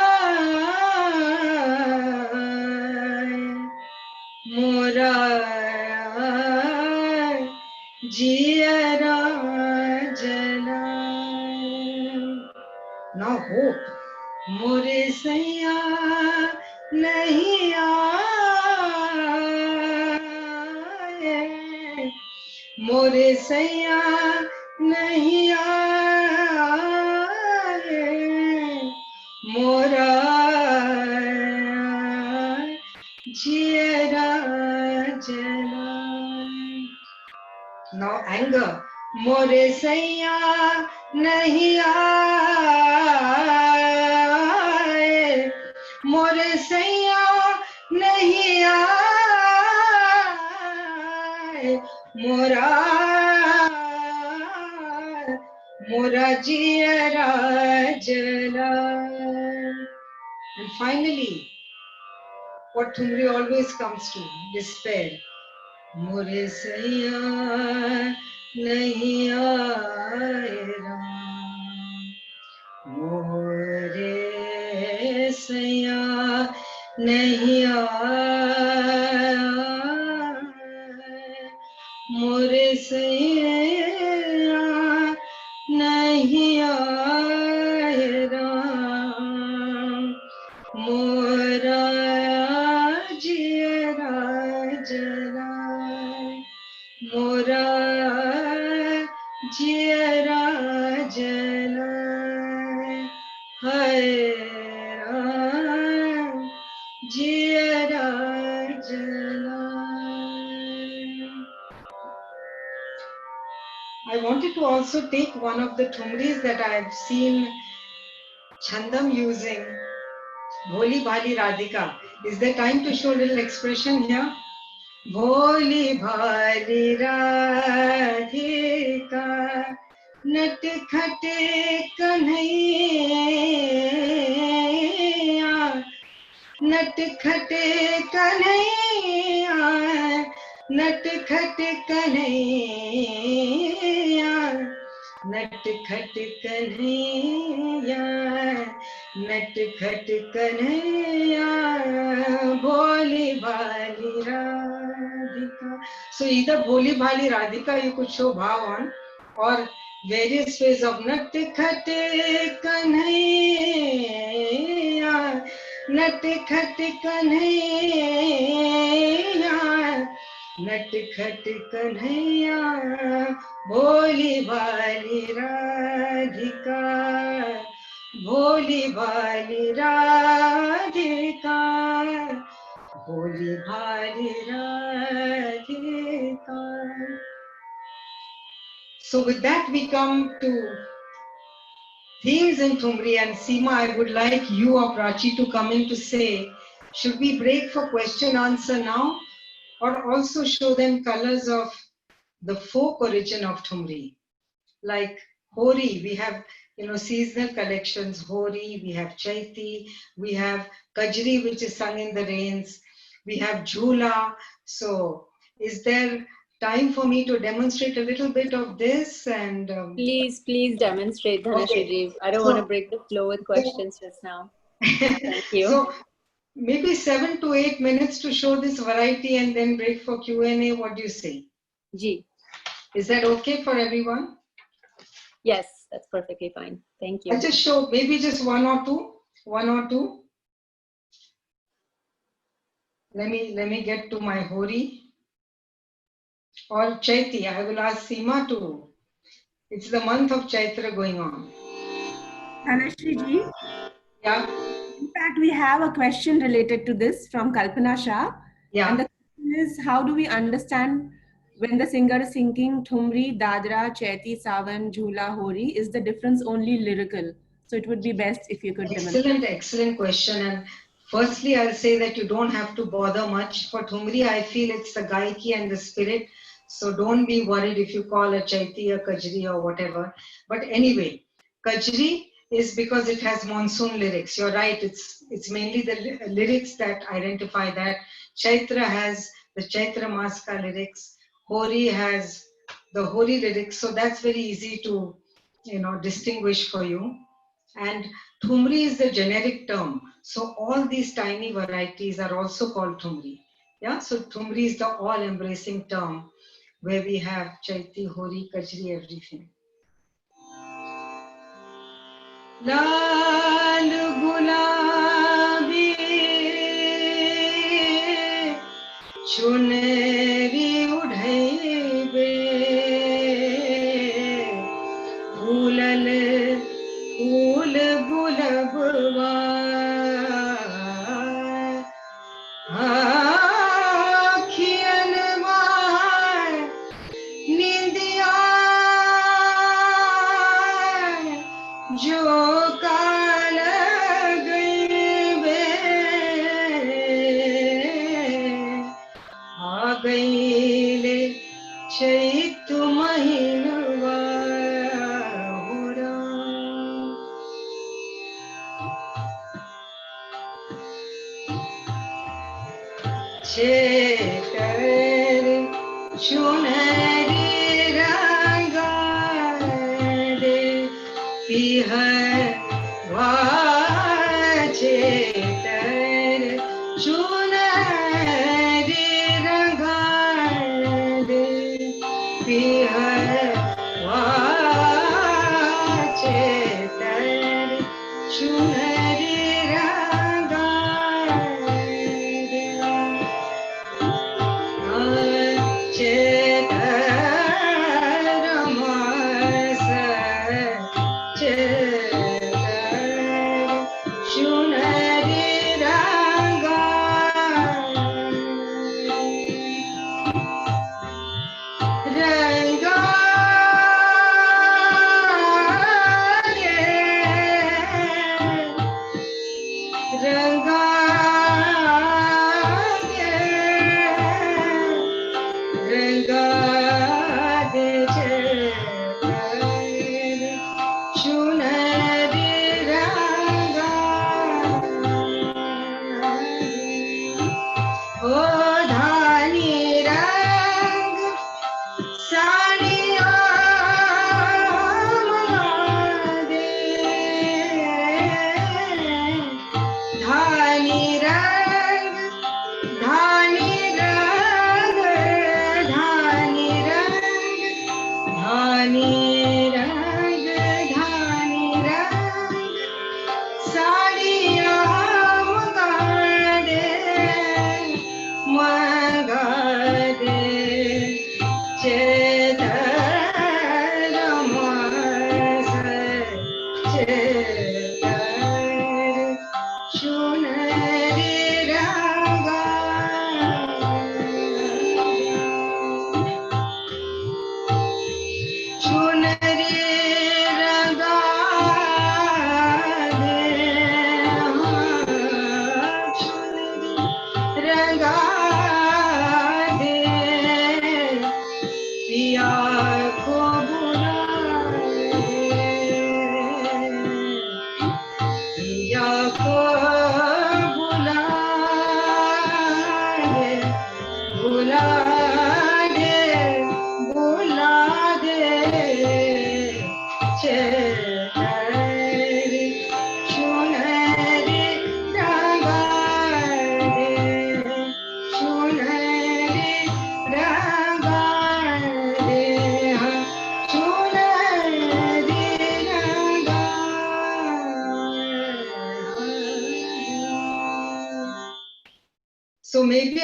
mora jiyara jala. Now hope. More saiya nahi aaye, more saiya nahi aaye, mora jiyara jala. Now anger. More saiya nahi aaye, more saiya nahi aaye, mora jiyara jala. And finally, what Thumri always comes to, despair. More saiya nahi aaye Ram, more saiya nahi aaye, more saiya nahi aaye Ram, mora jiyara jala, mora jiyara jala, hai Ram jiyara jala. I wanted to also take one of the Thumris that I have seen Chandam using, Bholi Bhali Radhika. Is there time to show a little expression here? Bholi Bhali Radhika, Nat Khate Kanhaiya, Nat Khate Kanhaiya, Nat Khate Kanhaiya, Nat Khate Kanhaiya, Nat Khate Kanhaiya, Bholi Bhali Radhika. So either Bholi Bhali Radhika you could show bhav on, or various ways of Nat Khate Kanhaiya, नटखट कन्हैया, नटखट कन्हैया, भोली भाली राधिका, भोली भाली राधिका, भोली भाली Radhika. So with that we come to themes in Thumri, and Seema, I would like you or Prachi to come in to say, should we break for question answer now, or also show them colors of the folk origin of Thumri? Like Hori, we have seasonal collections, Hori, we have Chaiti, we have Kajri, which is sung in the rains, we have Jhula. So is there time for me to demonstrate a little bit of this? And please demonstrate, Dhanashree ji. I don't want to break the flow with questions just now. Thank you. So maybe 7 to 8 minutes to show this variety and then break for Q&A. What do you say? Ji. Is that okay for everyone? Yes, that's perfectly fine. Thank you. I'll just show maybe just one or two. Let me get to my Hori or Chaiti. I will ask Seema to. It's the month of Chaitra going on. Dhanashree ji. Yeah. In fact, we have a question related to this from Kalpana Shah. Yeah. And the question is, how do we understand when the singer is singing Thumri, Dadra, Chaiti, Sawan, Jhula, Hori? Is the difference only lyrical? So it would be best if you could demonstrate. Excellent question. And firstly, I'll say that you don't have to bother much. For Thumri, I feel it's the gaiki and the spirit. So don't be worried if you call a Chaiti, a Kajri or whatever. But anyway, Kajri is because it has monsoon lyrics. You're right. It's mainly the lyrics that identify that. Chaitra has the Chaitra Maska lyrics. Hori has the Hori lyrics. So that's very easy to, distinguish for you. And Thumri is the generic term. So all these tiny varieties are also called Thumri. Yeah, so Thumri is the all-embracing term where we have Chaiti, Hori, Kajri, everything. Lal gulabi chuneri udhaibe bhulal फूल गुलबवा आँखियन मार निंदिया जो काल गईबे आ गईले चैत महीनवा Chetar chunari rangade piharwa chetar chunari rangade piharwa chetar chunari Rang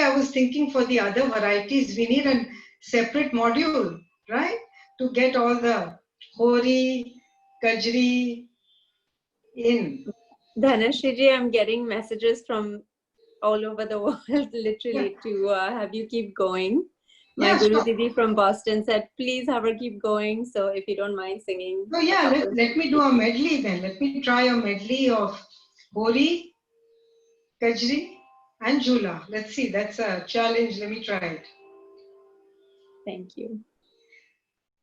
I was thinking for the other varieties, we need a separate module, right? To get all the Hori, Kajri in. Dhanashriji, I'm getting messages from all over the world, literally, to have you keep going. My Yeah, Guru sure. Didi from Boston said, please have her keep going. So if you don't mind singing. So yeah, let me do a medley then. Let me try a medley of Hori, Kajri and Jhula. Let's see, that's a challenge. Let me try it. Thank you.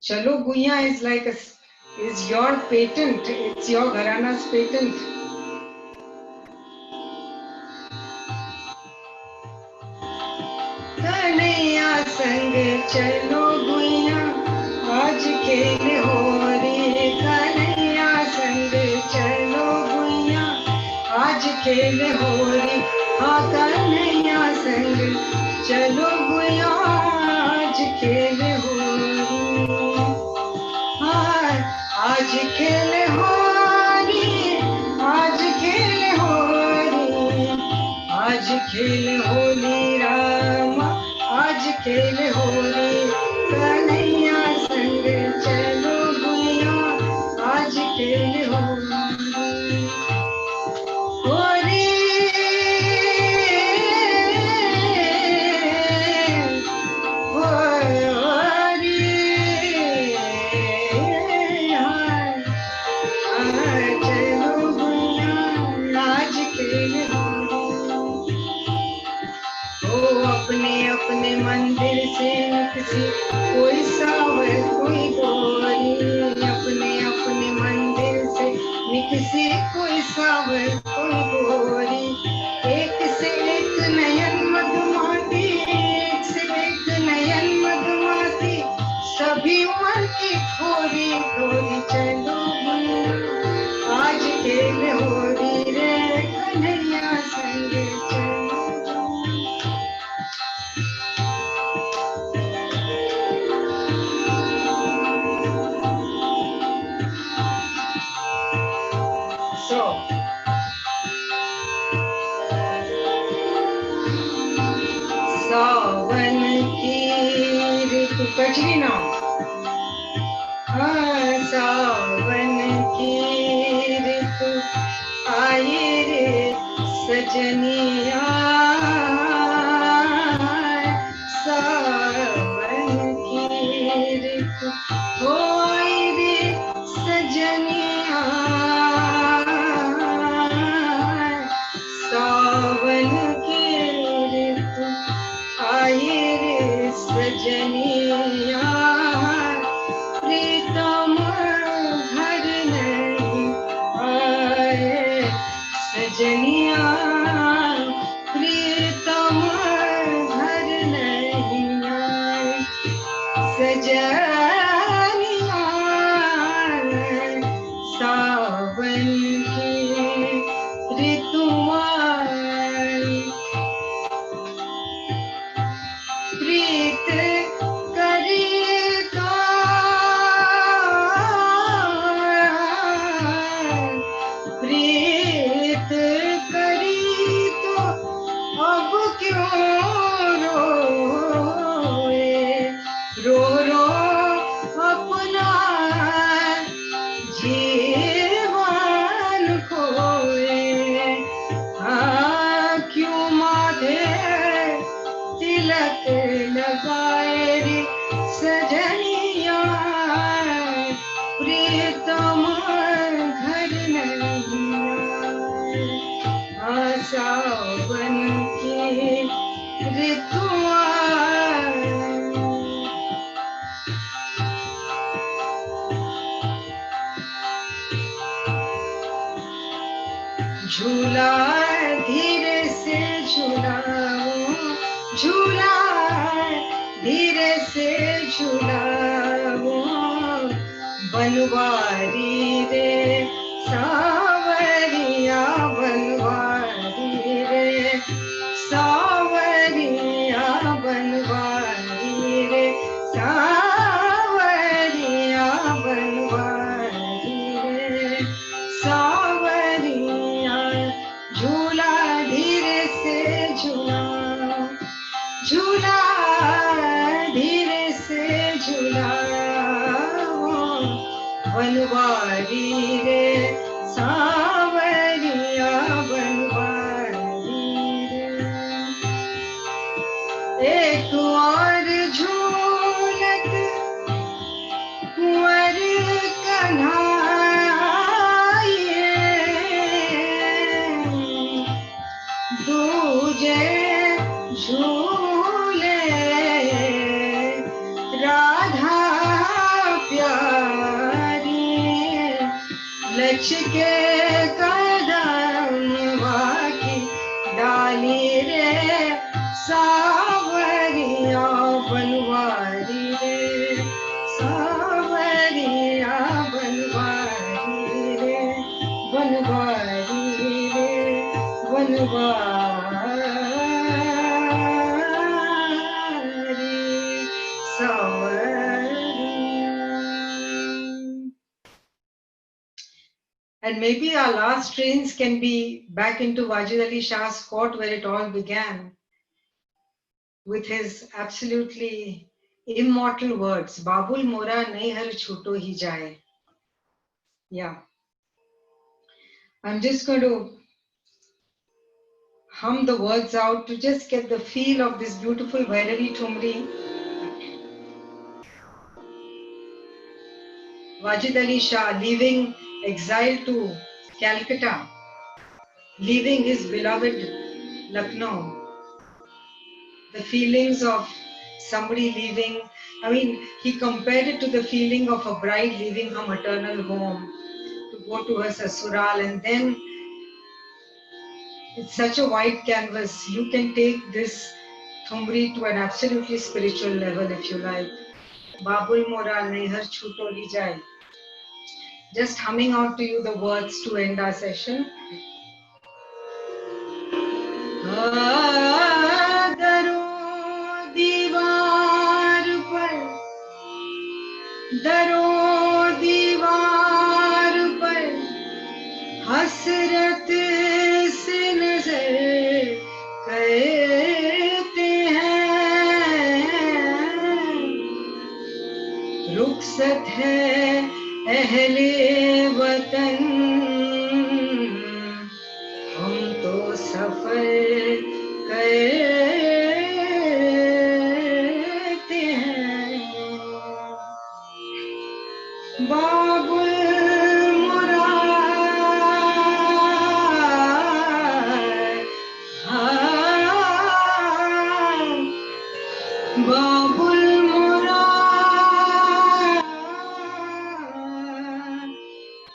Chalo Guya is like is your patent. It's your Gharana's patent. Kanhaiya संग चलो गुइया आज खेल हो रे कन्हैया संग चलो गुइया आज खेल हो रे हाँ कन्हैया संग चलो गुइया आज खेल हो रे हाँ आज खेल हो रे आज खेल हो रे आज खेल होली रामा आज खेल होली कन्हैया संग चलो गुइया आज खेल होली होली चलो गुइया आज खेल होली अपने अपने मंदिर से किसी कोई सावर कोई गोरी अपने अपने मंदिर से निकसी कोई सावर कोई गोरी एक से एक नयन मधुमाती एक से एक नयन मधुमाती सभी मन की खोरी खोरी चलो आज खेल होरी रे कन्हैया संग चलो सावन की ऋतु कजरी नाम सावन की ऋतु आई रे सजनिया सावन की ऋतु आई रे सजनिया सावन की ऋतु आई रे सजनिया प्रीतम घर नहीं आए सजनिया प्रीतम घर नहीं आए सजनिया सावन की ऋतु आई प्रीत करी तो प्रीत करी तो अब क्यों रोए रो रो अपना जीवन खोए क्यों माथे तिलक लगाए रे सजनिया प्रीतम घर नहीं आए सावन की ऋतु आई झूला धीरे से झूलाओ झूला धीरे से झूलाओ बनवारी रे सावरिया बनवारी रे सावरिया बनवारी रे सावरिया बनवारी रे सावरिया झूला धीरे से झूला बनवारी रे सावरिया बनवारी रे। एक और झूलत कुंवर कन्हाइए, दूजे झूले राधा प्यारी, लचके कदमवा की डाली रे सावरिया बनवारी रे सावरिया बनवारी रे बनवारी रे बनवारी सावरिया। And maybe our last trains can be back into Wajid Ali Shah's court where it all began, with his absolutely immortal words, Babul Mora nahi har chhuto hi jaye. Yeah. I'm just going to hum the words out to just get the feel of this beautiful Bhairavi Thumri. Wajid Ali Shah leaving exile to Calcutta, leaving his beloved Lucknow. The feelings of somebody leaving, I mean, he compared it to the feeling of a bride leaving her maternal home to go to her sasural, and then it's such a white canvas. You can take this Thumri to an absolutely spiritual level if you like. Babul Mora Nehar Chuto Li Jai. Just humming out to you the words to end our session. दरो दीवार पर हसरत से नजर करते हैं, रुखसत है अहले वतन, हम तो सफर करते हैं। बाबुल मुराद, बाबुल मुराद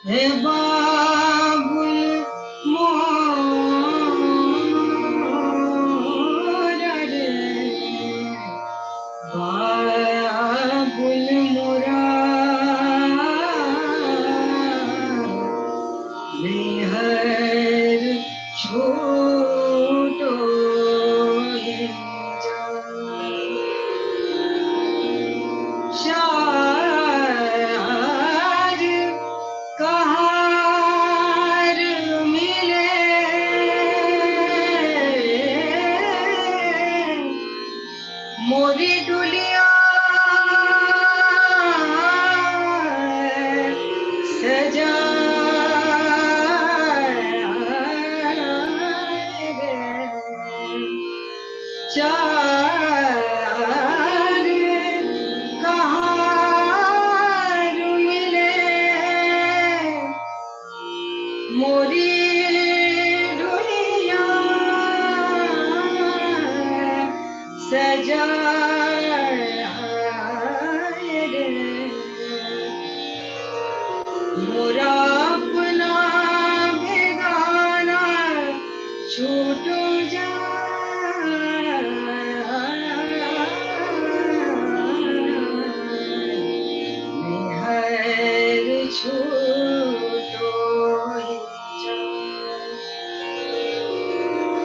है, बाबुल मुराद, बाबुल मुराद हर छोटो ही शार कहार मिले, मोरी डुलिया सजा चार कहार मिले, मोरी दुनिया सजा मोरा अपना बेगाना छूट छूटो ही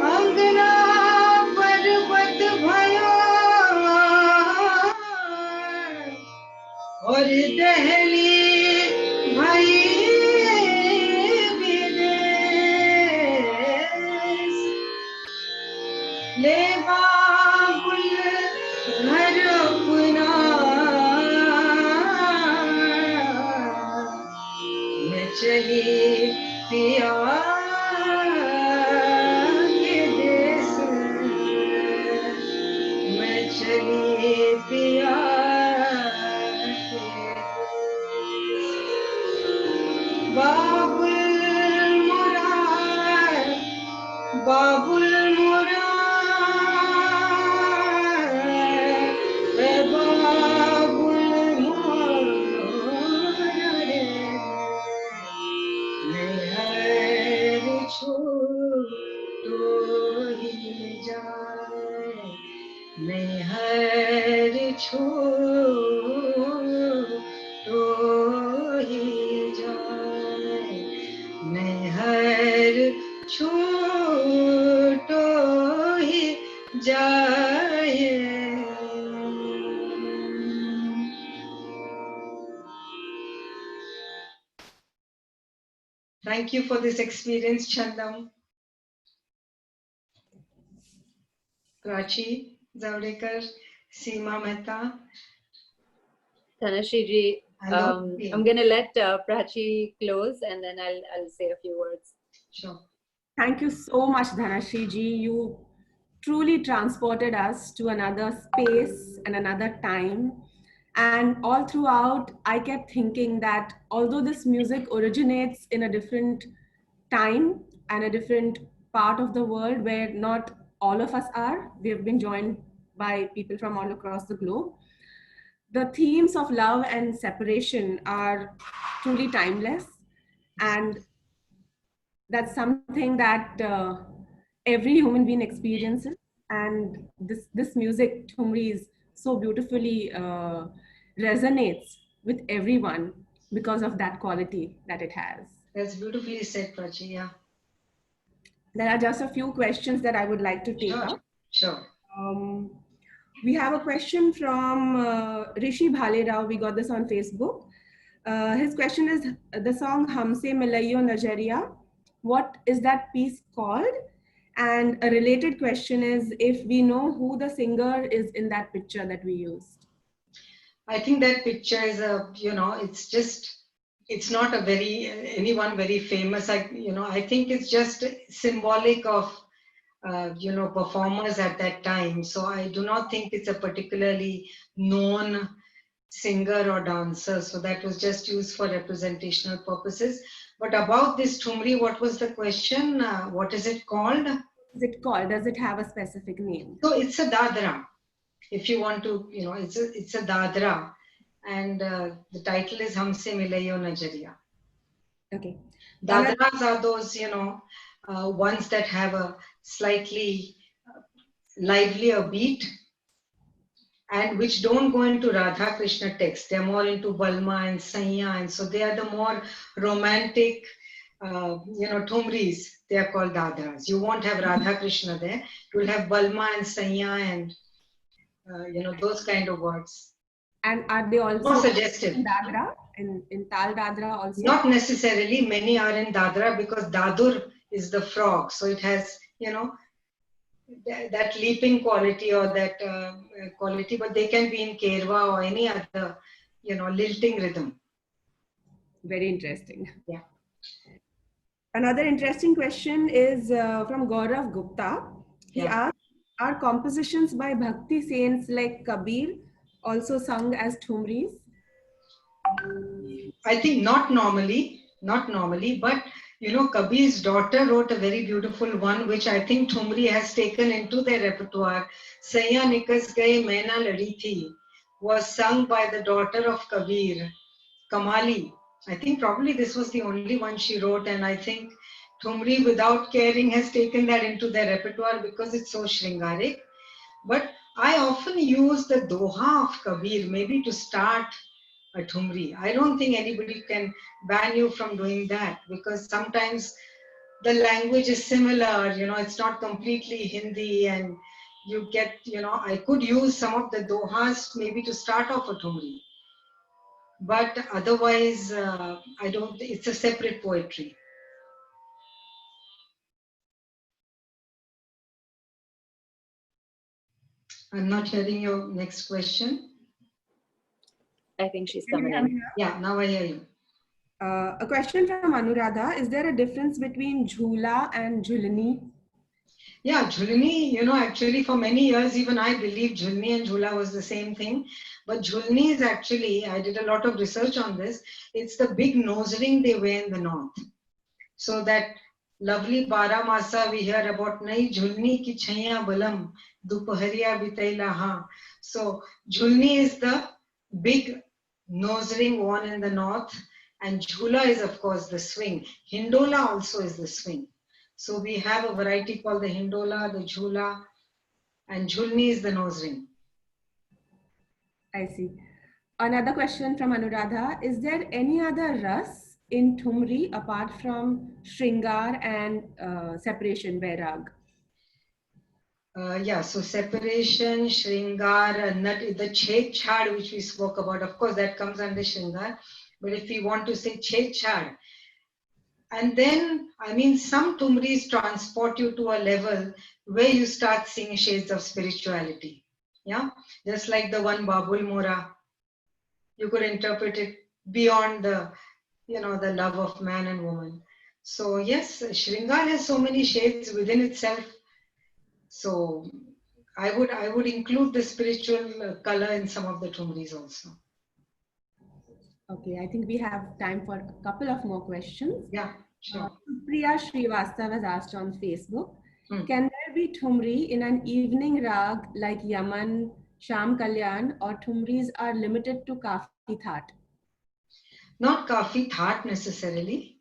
अंगना पर्वत भयो और दहली भई विदेश, ले बाबुल घर अपना छोटो ही जाए, नहर छोटो ही जाए. Thank you for this experience, Chandam. Prachi Zavdekar, Seema Mehta. Dhanashree ji, Hello. I'm going to let Prachi close and then I'll say a few words. Sure. Thank you so much, Dhanashree ji. You truly transported us to another space and another time. And all throughout, I kept thinking that although this music originates in a different time and a different part of the world where not all of us are, we have been joined by people from all across the globe. The themes of love and separation are truly timeless, and that's something that every human being experiences. And this music, Thumri, is so beautifully resonates with everyone because of that quality that it has. That's beautifully said, Prachi. Yeah. There are just a few questions that I would like to take up. Sure. We have a question from Rishi Bhalerao. We got this on Facebook. His question is the song Humse Milaiyo Najariya. What is that piece called? And a related question is if we know who the singer is in that picture that we used. I think that picture is it's not a anyone very famous. I think it's just symbolic of, performers at that time. So I do not think it's a particularly known singer or dancer. So that was just used for representational purposes. But about this Thumri, what was the question? What is it called? What is it called? Does it have a specific name? So it's a dadra. If you want to, it's a dadra. And the title is Humse Milaiyo Najariya. Okay. Dadras are those, ones that have a slightly livelier beat and which don't go into Radha Krishna text. They're more into Balma and Saiya, and so they are the more romantic, Thumris. They are called Dadras. You won't have Radha Krishna there. You'll have Balma and Saiya and, those kind of words. And are they also more suggestive in Dadra, in Tal Dadra also? Not necessarily. Many are in Dadra because Dadur is the frog. So it has, that leaping quality or that quality, but they can be in Kerwa or any other, lilting rhythm. Very interesting. Yeah. Another interesting question is from Gaurav Gupta. He asked, are compositions by Bhakti saints like Kabir also sung as Thumris? I think not normally, but Kabir's daughter wrote a very beautiful one, which I think Thumri has taken into their repertoire. Saiya Nikas Gaye Maina Ladi Thi was sung by the daughter of Kabir, Kamali. I think probably this was the only one she wrote, and I think Thumri, without caring, has taken that into their repertoire because it's so Shringarik. But I often use the Doha of Kabir, maybe to start a Thumri. I don't think anybody can ban you from doing that because sometimes the language is similar, it's not completely Hindi, and you get, I could use some of the Dohas maybe to start off a Thumri. But otherwise, I don't, it's a separate poetry. I'm not hearing your next question. I think she's coming in. Yeah, now I hear you. A question from Anuradha. Is there a difference between Jhula and Jhulni? Yeah, Jhulni, actually for many years, even I believed Jhulni and Jhula was the same thing. But Jhulni is actually, I did a lot of research on this, it's the big nose ring they wear in the north. So that lovely Bara Masa we hear about, Nai Jhulni ki chhaiya balam, dupahariya bitaila ha. So Jhulni is the big nose ring worn in the north, and Jhula is of course the swing. Hindola also is the swing. So we have a variety called the Hindola, the Jhula, and Jhulni is the nose ring. I see. Another question from Anuradha. Is there any other ras in Thumri apart from Shringar and separation, Vairag? Yeah, so separation, Shringar, the Ched Chhad, which we spoke about, of course, that comes under Shringar. But if we want to say Ched Chhad, and then, I mean, some Tumris transport you to a level where you start seeing shades of spirituality. Yeah, just like the one Babul Mora, you could interpret it beyond the, the love of man and woman. So yes, Shringar has so many shades within itself. So I would include the spiritual color in some of the Tumris also. Okay, I think we have time for a couple of more questions. Yeah, sure. Priya Srivastava has asked on Facebook, Hmm. can there be Thumri in an evening rag like Yaman, Sham Kalyan, or Thumris are limited to Kafi Thaat? Not Kafi Thaat necessarily,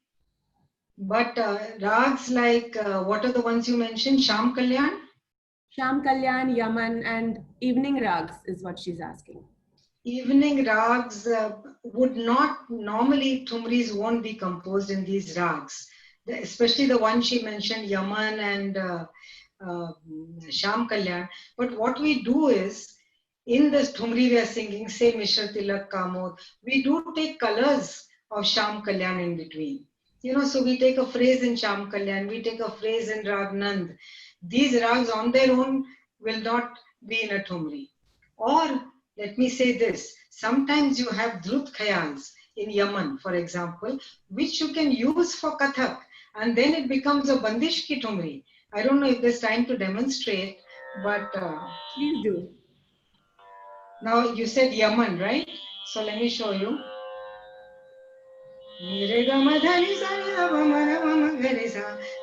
but rags like, what are the ones you mentioned? Sham Kalyan? Sham Kalyan, Yaman, and evening rags is what she's asking. Evening rags would not, normally Thumris won't be composed in these rags, especially the one she mentioned, Yaman and Sham Kalyan. But what we do is, in this Thumri we are singing, say Mishra Tilak Kamod, we do take colors of Sham Kalyan in between. So we take a phrase in Sham Kalyan, we take a phrase in Rag Nand. These rags on their own will not be in a Thumri. Or let me say this, sometimes you have Drut Khayals in Yaman, for example, which you can use for Kathak, and then it becomes a Bandish ki Thumri. I don't know if there's time to demonstrate, but Please do. now you said Yaman, right? So let me show you.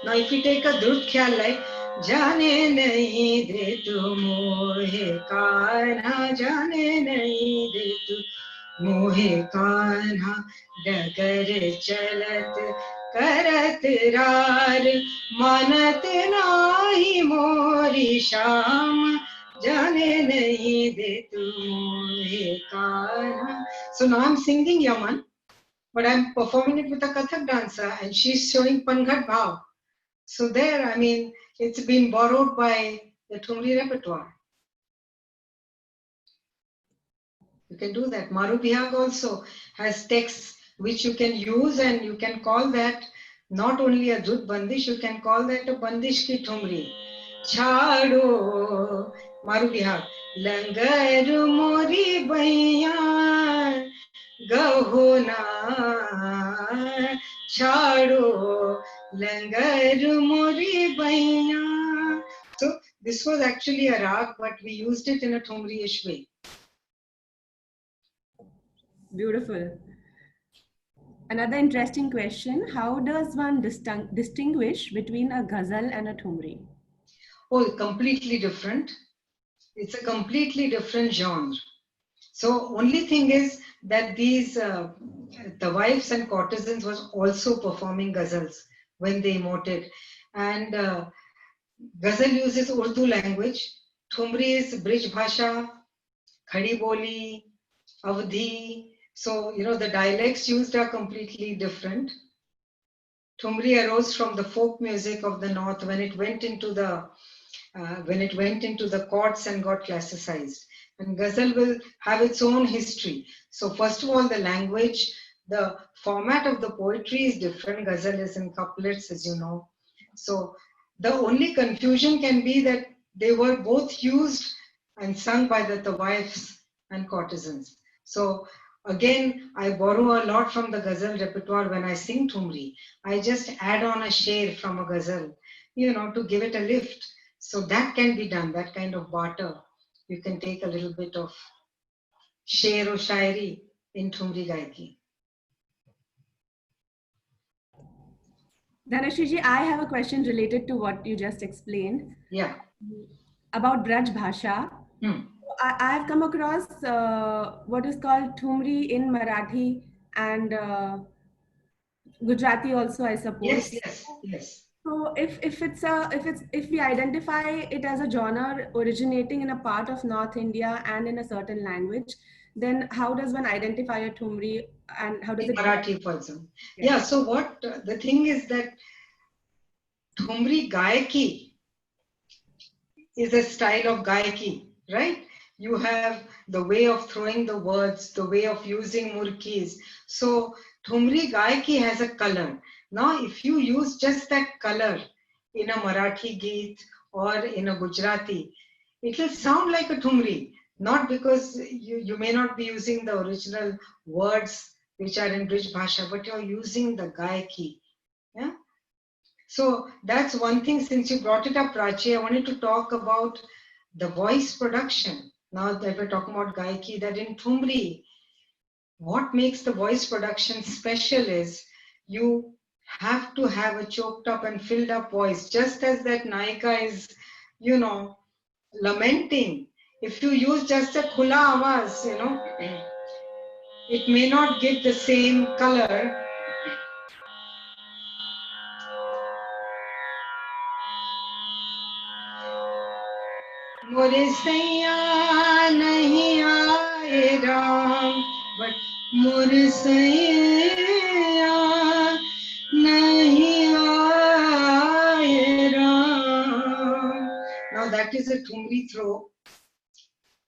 Now if we take a Drut Khayal like जाने नहीं दे तू मोहे कान्हा जाने नहीं दे तू मोहे कान्हा डगर चलत करत रार मानत नाही मोरी श्याम जाने नहीं दे तू मोहे Kanha. So now I'm singing Yaman, but I'm performing it with a Kathak dancer and she's showing Panghat Bhav. So there, I mean, it's been borrowed by the Thumri repertoire. You can do that. Maru Bihag also has texts which you can use, and you can call that not only a Dhut Bandish, you can call that a Bandish ki Thumri. Chhado Maru Bihag. Langar mori baiyan gaho na chhado langar mori baiyan. So this was actually a rag, but we used it in a Thumri-ish way. Beautiful. Another interesting question, how does one distinguish between a ghazal and a Thumri? Oh, completely different. It's a completely different genre. So only thing is that these the wives and courtesans was also performing ghazals when they emoted, and ghazal uses Urdu language, Thumri is Brij Bhasha, Khadi Boli, Avdhi. So the dialects used are completely different. Thumri arose from the folk music of the north when it went into the courts and got classicized. And ghazal will have its own history. So first of all, the language, the format of the poetry is different. Ghazal is in couplets, as you know. So the only confusion can be that they were both used and sung by the wives and courtesans. So again, I borrow a lot from the ghazal repertoire when I sing Thumri. I just add on a sher from a ghazal, to give it a lift. So that can be done, that kind of barter. You can take a little bit of sher or shairi in Thumri Gaiki. Dhanashriji, I have a question related to what you just explained. Yeah. About Braj Bhasha. I have come across what is called Thumri in Marathi and Gujarati also, I suppose. Yes. So if we identify it as a genre originating in a part of North India and in a certain language, then how does one identify a Thumri and how does In it differ? Marathi, for example. Yes. Yeah, so what the thing is that Thumri Gayaki is a style of Gayaki, right? You have the way of throwing the words, the way of using murkis. So Thumri Gayaki has a color. Now, if you use just that color in a Marathi Geet or in a Gujarati, it will sound like a Thumri, not because you may not be using the original words which are in Brij Bhasha, but you're using the Gayaki. Yeah. So that's one thing. Since you brought it up, Prachi, I wanted to talk about the voice production. Now that we're talking about Gaiki, that in Thumri, what makes the voice production special is you have to have a choked up and filled up voice, just as that Naika is, lamenting. If you use just a khula avaz, it may not give the same color. मोरे सैया नहीं आए Ram, but मोरे सैया नहीं आए Ram. Now that is a Thumri throw.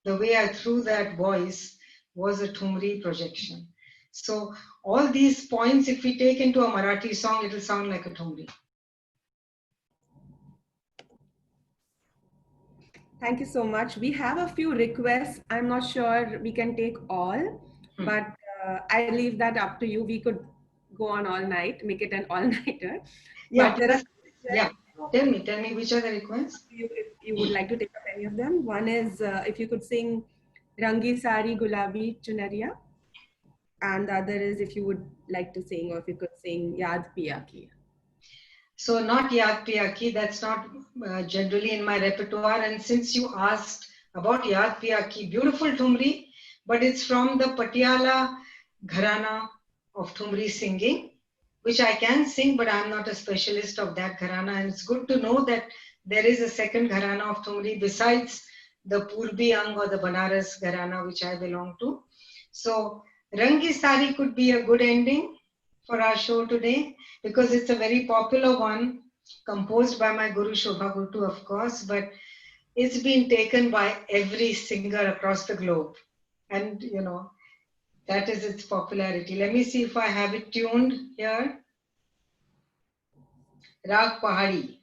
The way I threw that voice was a Thumri projection. So all these points, if we take into a Marathi song, it will sound like a Thumri. Thank you so much. We have a few requests. I'm not sure we can take all, but I leave that up to you. We could go on all night, make it an all-nighter. Yeah, But there are yeah. Tell me, which are the requests? if you would like to take up any of them. One is if you could sing Rangi Sari Gulabi Chunariya, and the other is if you would like to sing or if you could sing Yaad Piya Ki. So not Yaad Piya Ki, that's not generally in my repertoire. And since you asked about Yaad Piya Ki, beautiful Thumri, but it's from the Patiala Gharana of Thumri singing, which I can sing, but I'm not a specialist of that Gharana. And it's good to know that there is a second Gharana of Thumri besides the Purbi Ang or the Banaras Gharana, which I belong to. So Rangi Sari could be a good ending for our show today, because it's a very popular one, composed by my Guru Shobha Gurtu, of course, but it's been taken by every singer across the globe. And, that is its popularity. Let me see if I have it tuned here. Rag Pahari.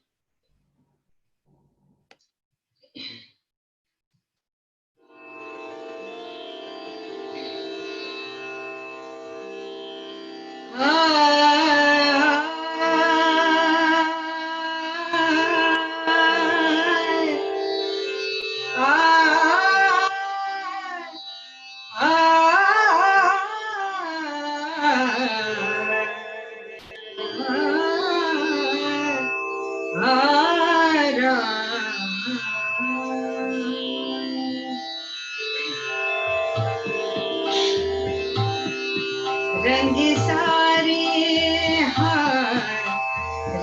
रंगी सारी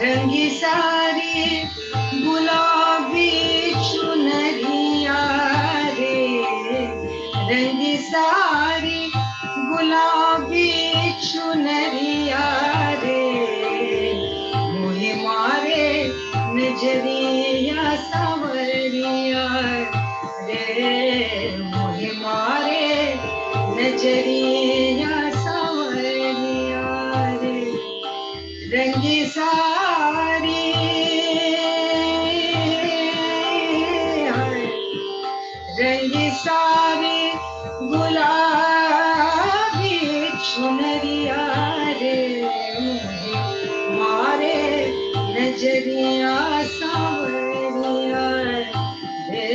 रंगी सारी गुलाबी चुनरिया रे, रंगी सारी गुलाबी चुनरिया रे, मोहे मारे नजरिया सावरिया रे, मोहे मारे नजरिया रंगी सारी रंगी सारी गुलाबी चुनरिया रे, मारे नजरिया सावरिया रे,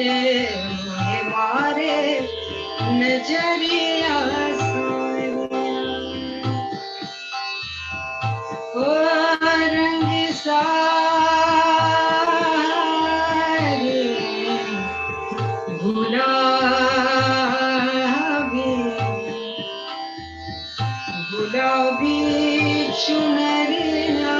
मारे नजरिया रंगी सारी गुलाबी गुलाबी चुनरिया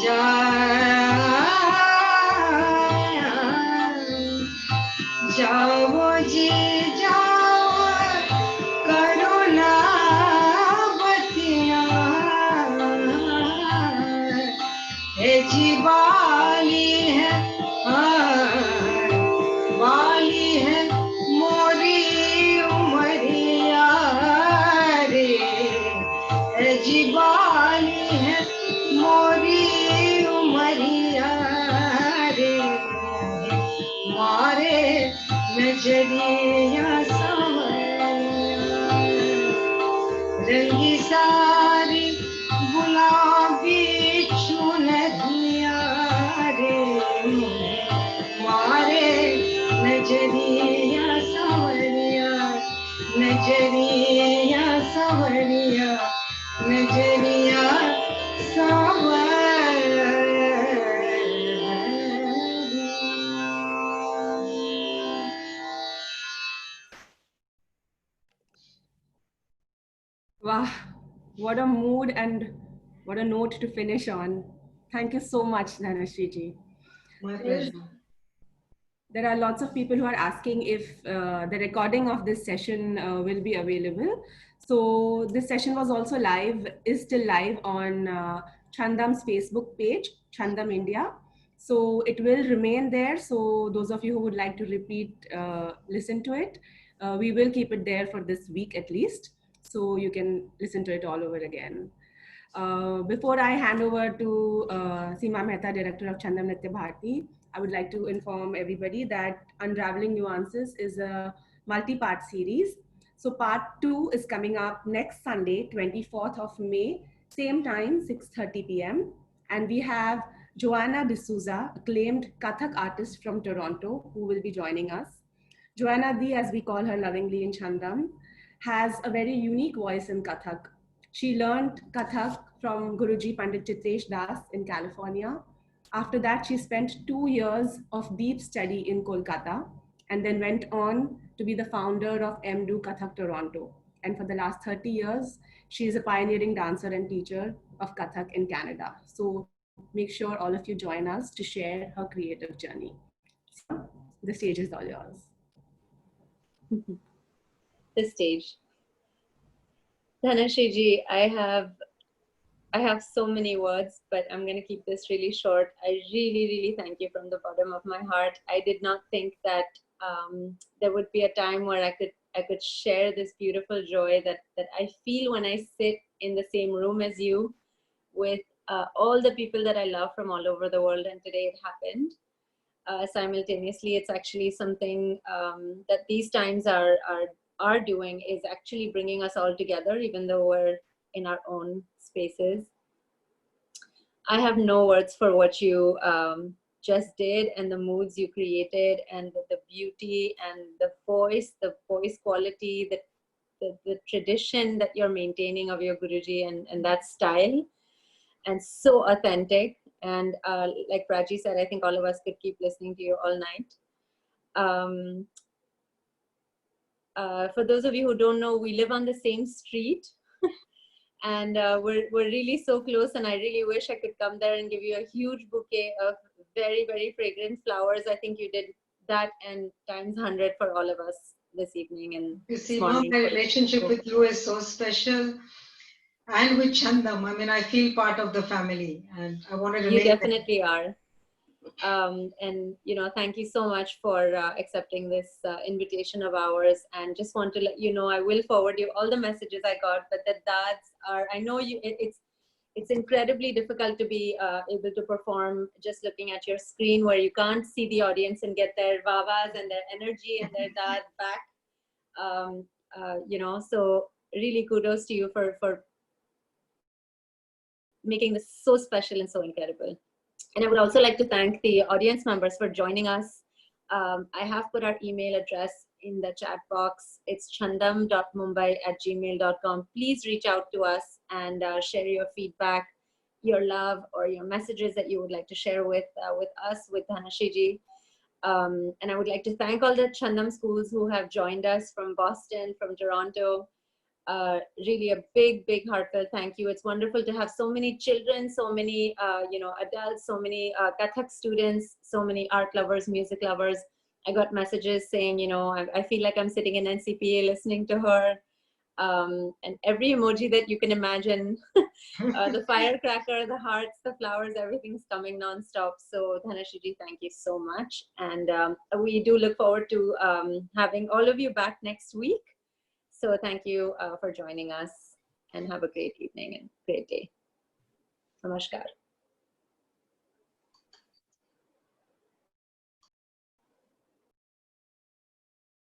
जाओ जी जाओ करुणा बतिया है जी बाली है बाली है मोरी उमरिया रे है जी बाली है मोरी उमरिया रे मारे नजरिया रंगी सारी गुलाबी चुनरिया रे मारे नजरिया सावरिया नजरिया सावरिया नजरिया Wow, what a mood and what a note to finish on. Thank you so much, Dhanashree ji. My pleasure. There are lots of people who are asking if the recording of this session will be available. So this session was also live, is still live on Chandam's Facebook page, Chandam India. So it will remain there. So those of you who would like to repeat, listen to it, we will keep it there for this week at least. So you can listen to it all over again. Before I hand over to Seema Mehta, Director of Chandam Nritya Bharati, I would like to inform everybody that Unraveling Nuances is a multi-part series. So part 2 is coming up next Sunday, 24th of May, same time, 6:30 p.m. And we have Joanna D'Souza, acclaimed Kathak artist from Toronto, who will be joining us. Joanna Di, as we call her lovingly in Chandam, has a very unique voice in Kathak. She learned Kathak from Guruji Pandit Chitresh Das in California. After that, she spent 2 years of deep study in Kolkata and then went on to be the founder of MDO Kathak Toronto. And for the last 30 years, she is a pioneering dancer and teacher of Kathak in Canada. So make sure all of you join us to share her creative journey. The stage is all yours. The stage. Dhanashree ji, I have so many words, but I'm going to keep this really short. I really, really thank you from the bottom of my heart. I did not think that there would be a time where I could share this beautiful joy that I feel when I sit in the same room as you with all the people that I love from all over the world. And today it happened. Simultaneously, it's actually something that these times are doing, is actually bringing us all together, even though we're in our own spaces. I have no words for what you just did, and the moods you created, and the beauty and the voice quality, the tradition that you're maintaining of your Guruji, and that style, and so authentic. And like Prachi said, I think all of us could keep listening to you all night. For those of you who don't know, we live on the same street. And we're really so close, and I really wish I could come there and give you a huge bouquet of very, very fragrant flowers. I think you did that and times 100 for all of us this evening. And you see, my relationship with you is so special, and with Chandam. I mean, I feel part of the family, and I want to remain. You definitely are. And thank you so much for accepting this invitation of ours. And just want to let you know, I will forward you all the messages I got, but the dads are, I know you, it's incredibly difficult to be able to perform just looking at your screen, where you can't see the audience and get their vavas and their energy and their dad back. So really kudos to you for making this so special and so incredible. And I would also like to thank the audience members for joining us. I have put our email address in the chat box. It's chandam.mumbai@gmail.com. Please reach out to us and share your feedback, your love, or your messages that you would like to share with us, with Dhanashree ji. And I would like to thank all the Chandam schools who have joined us from Boston, from Toronto, Really a big heartfelt thank you. It's wonderful to have so many children, so many adults, so many Kathak students, so many art lovers, music lovers. I got messages saying, I feel like I'm sitting in NCPA listening to her. And every emoji that you can imagine, the firecracker, the hearts, the flowers, everything's coming nonstop. So Dhanashree, thank you so much. And we do look forward to having all of you back next week. So thank you for joining us, and have a great evening and great day. Namaskar.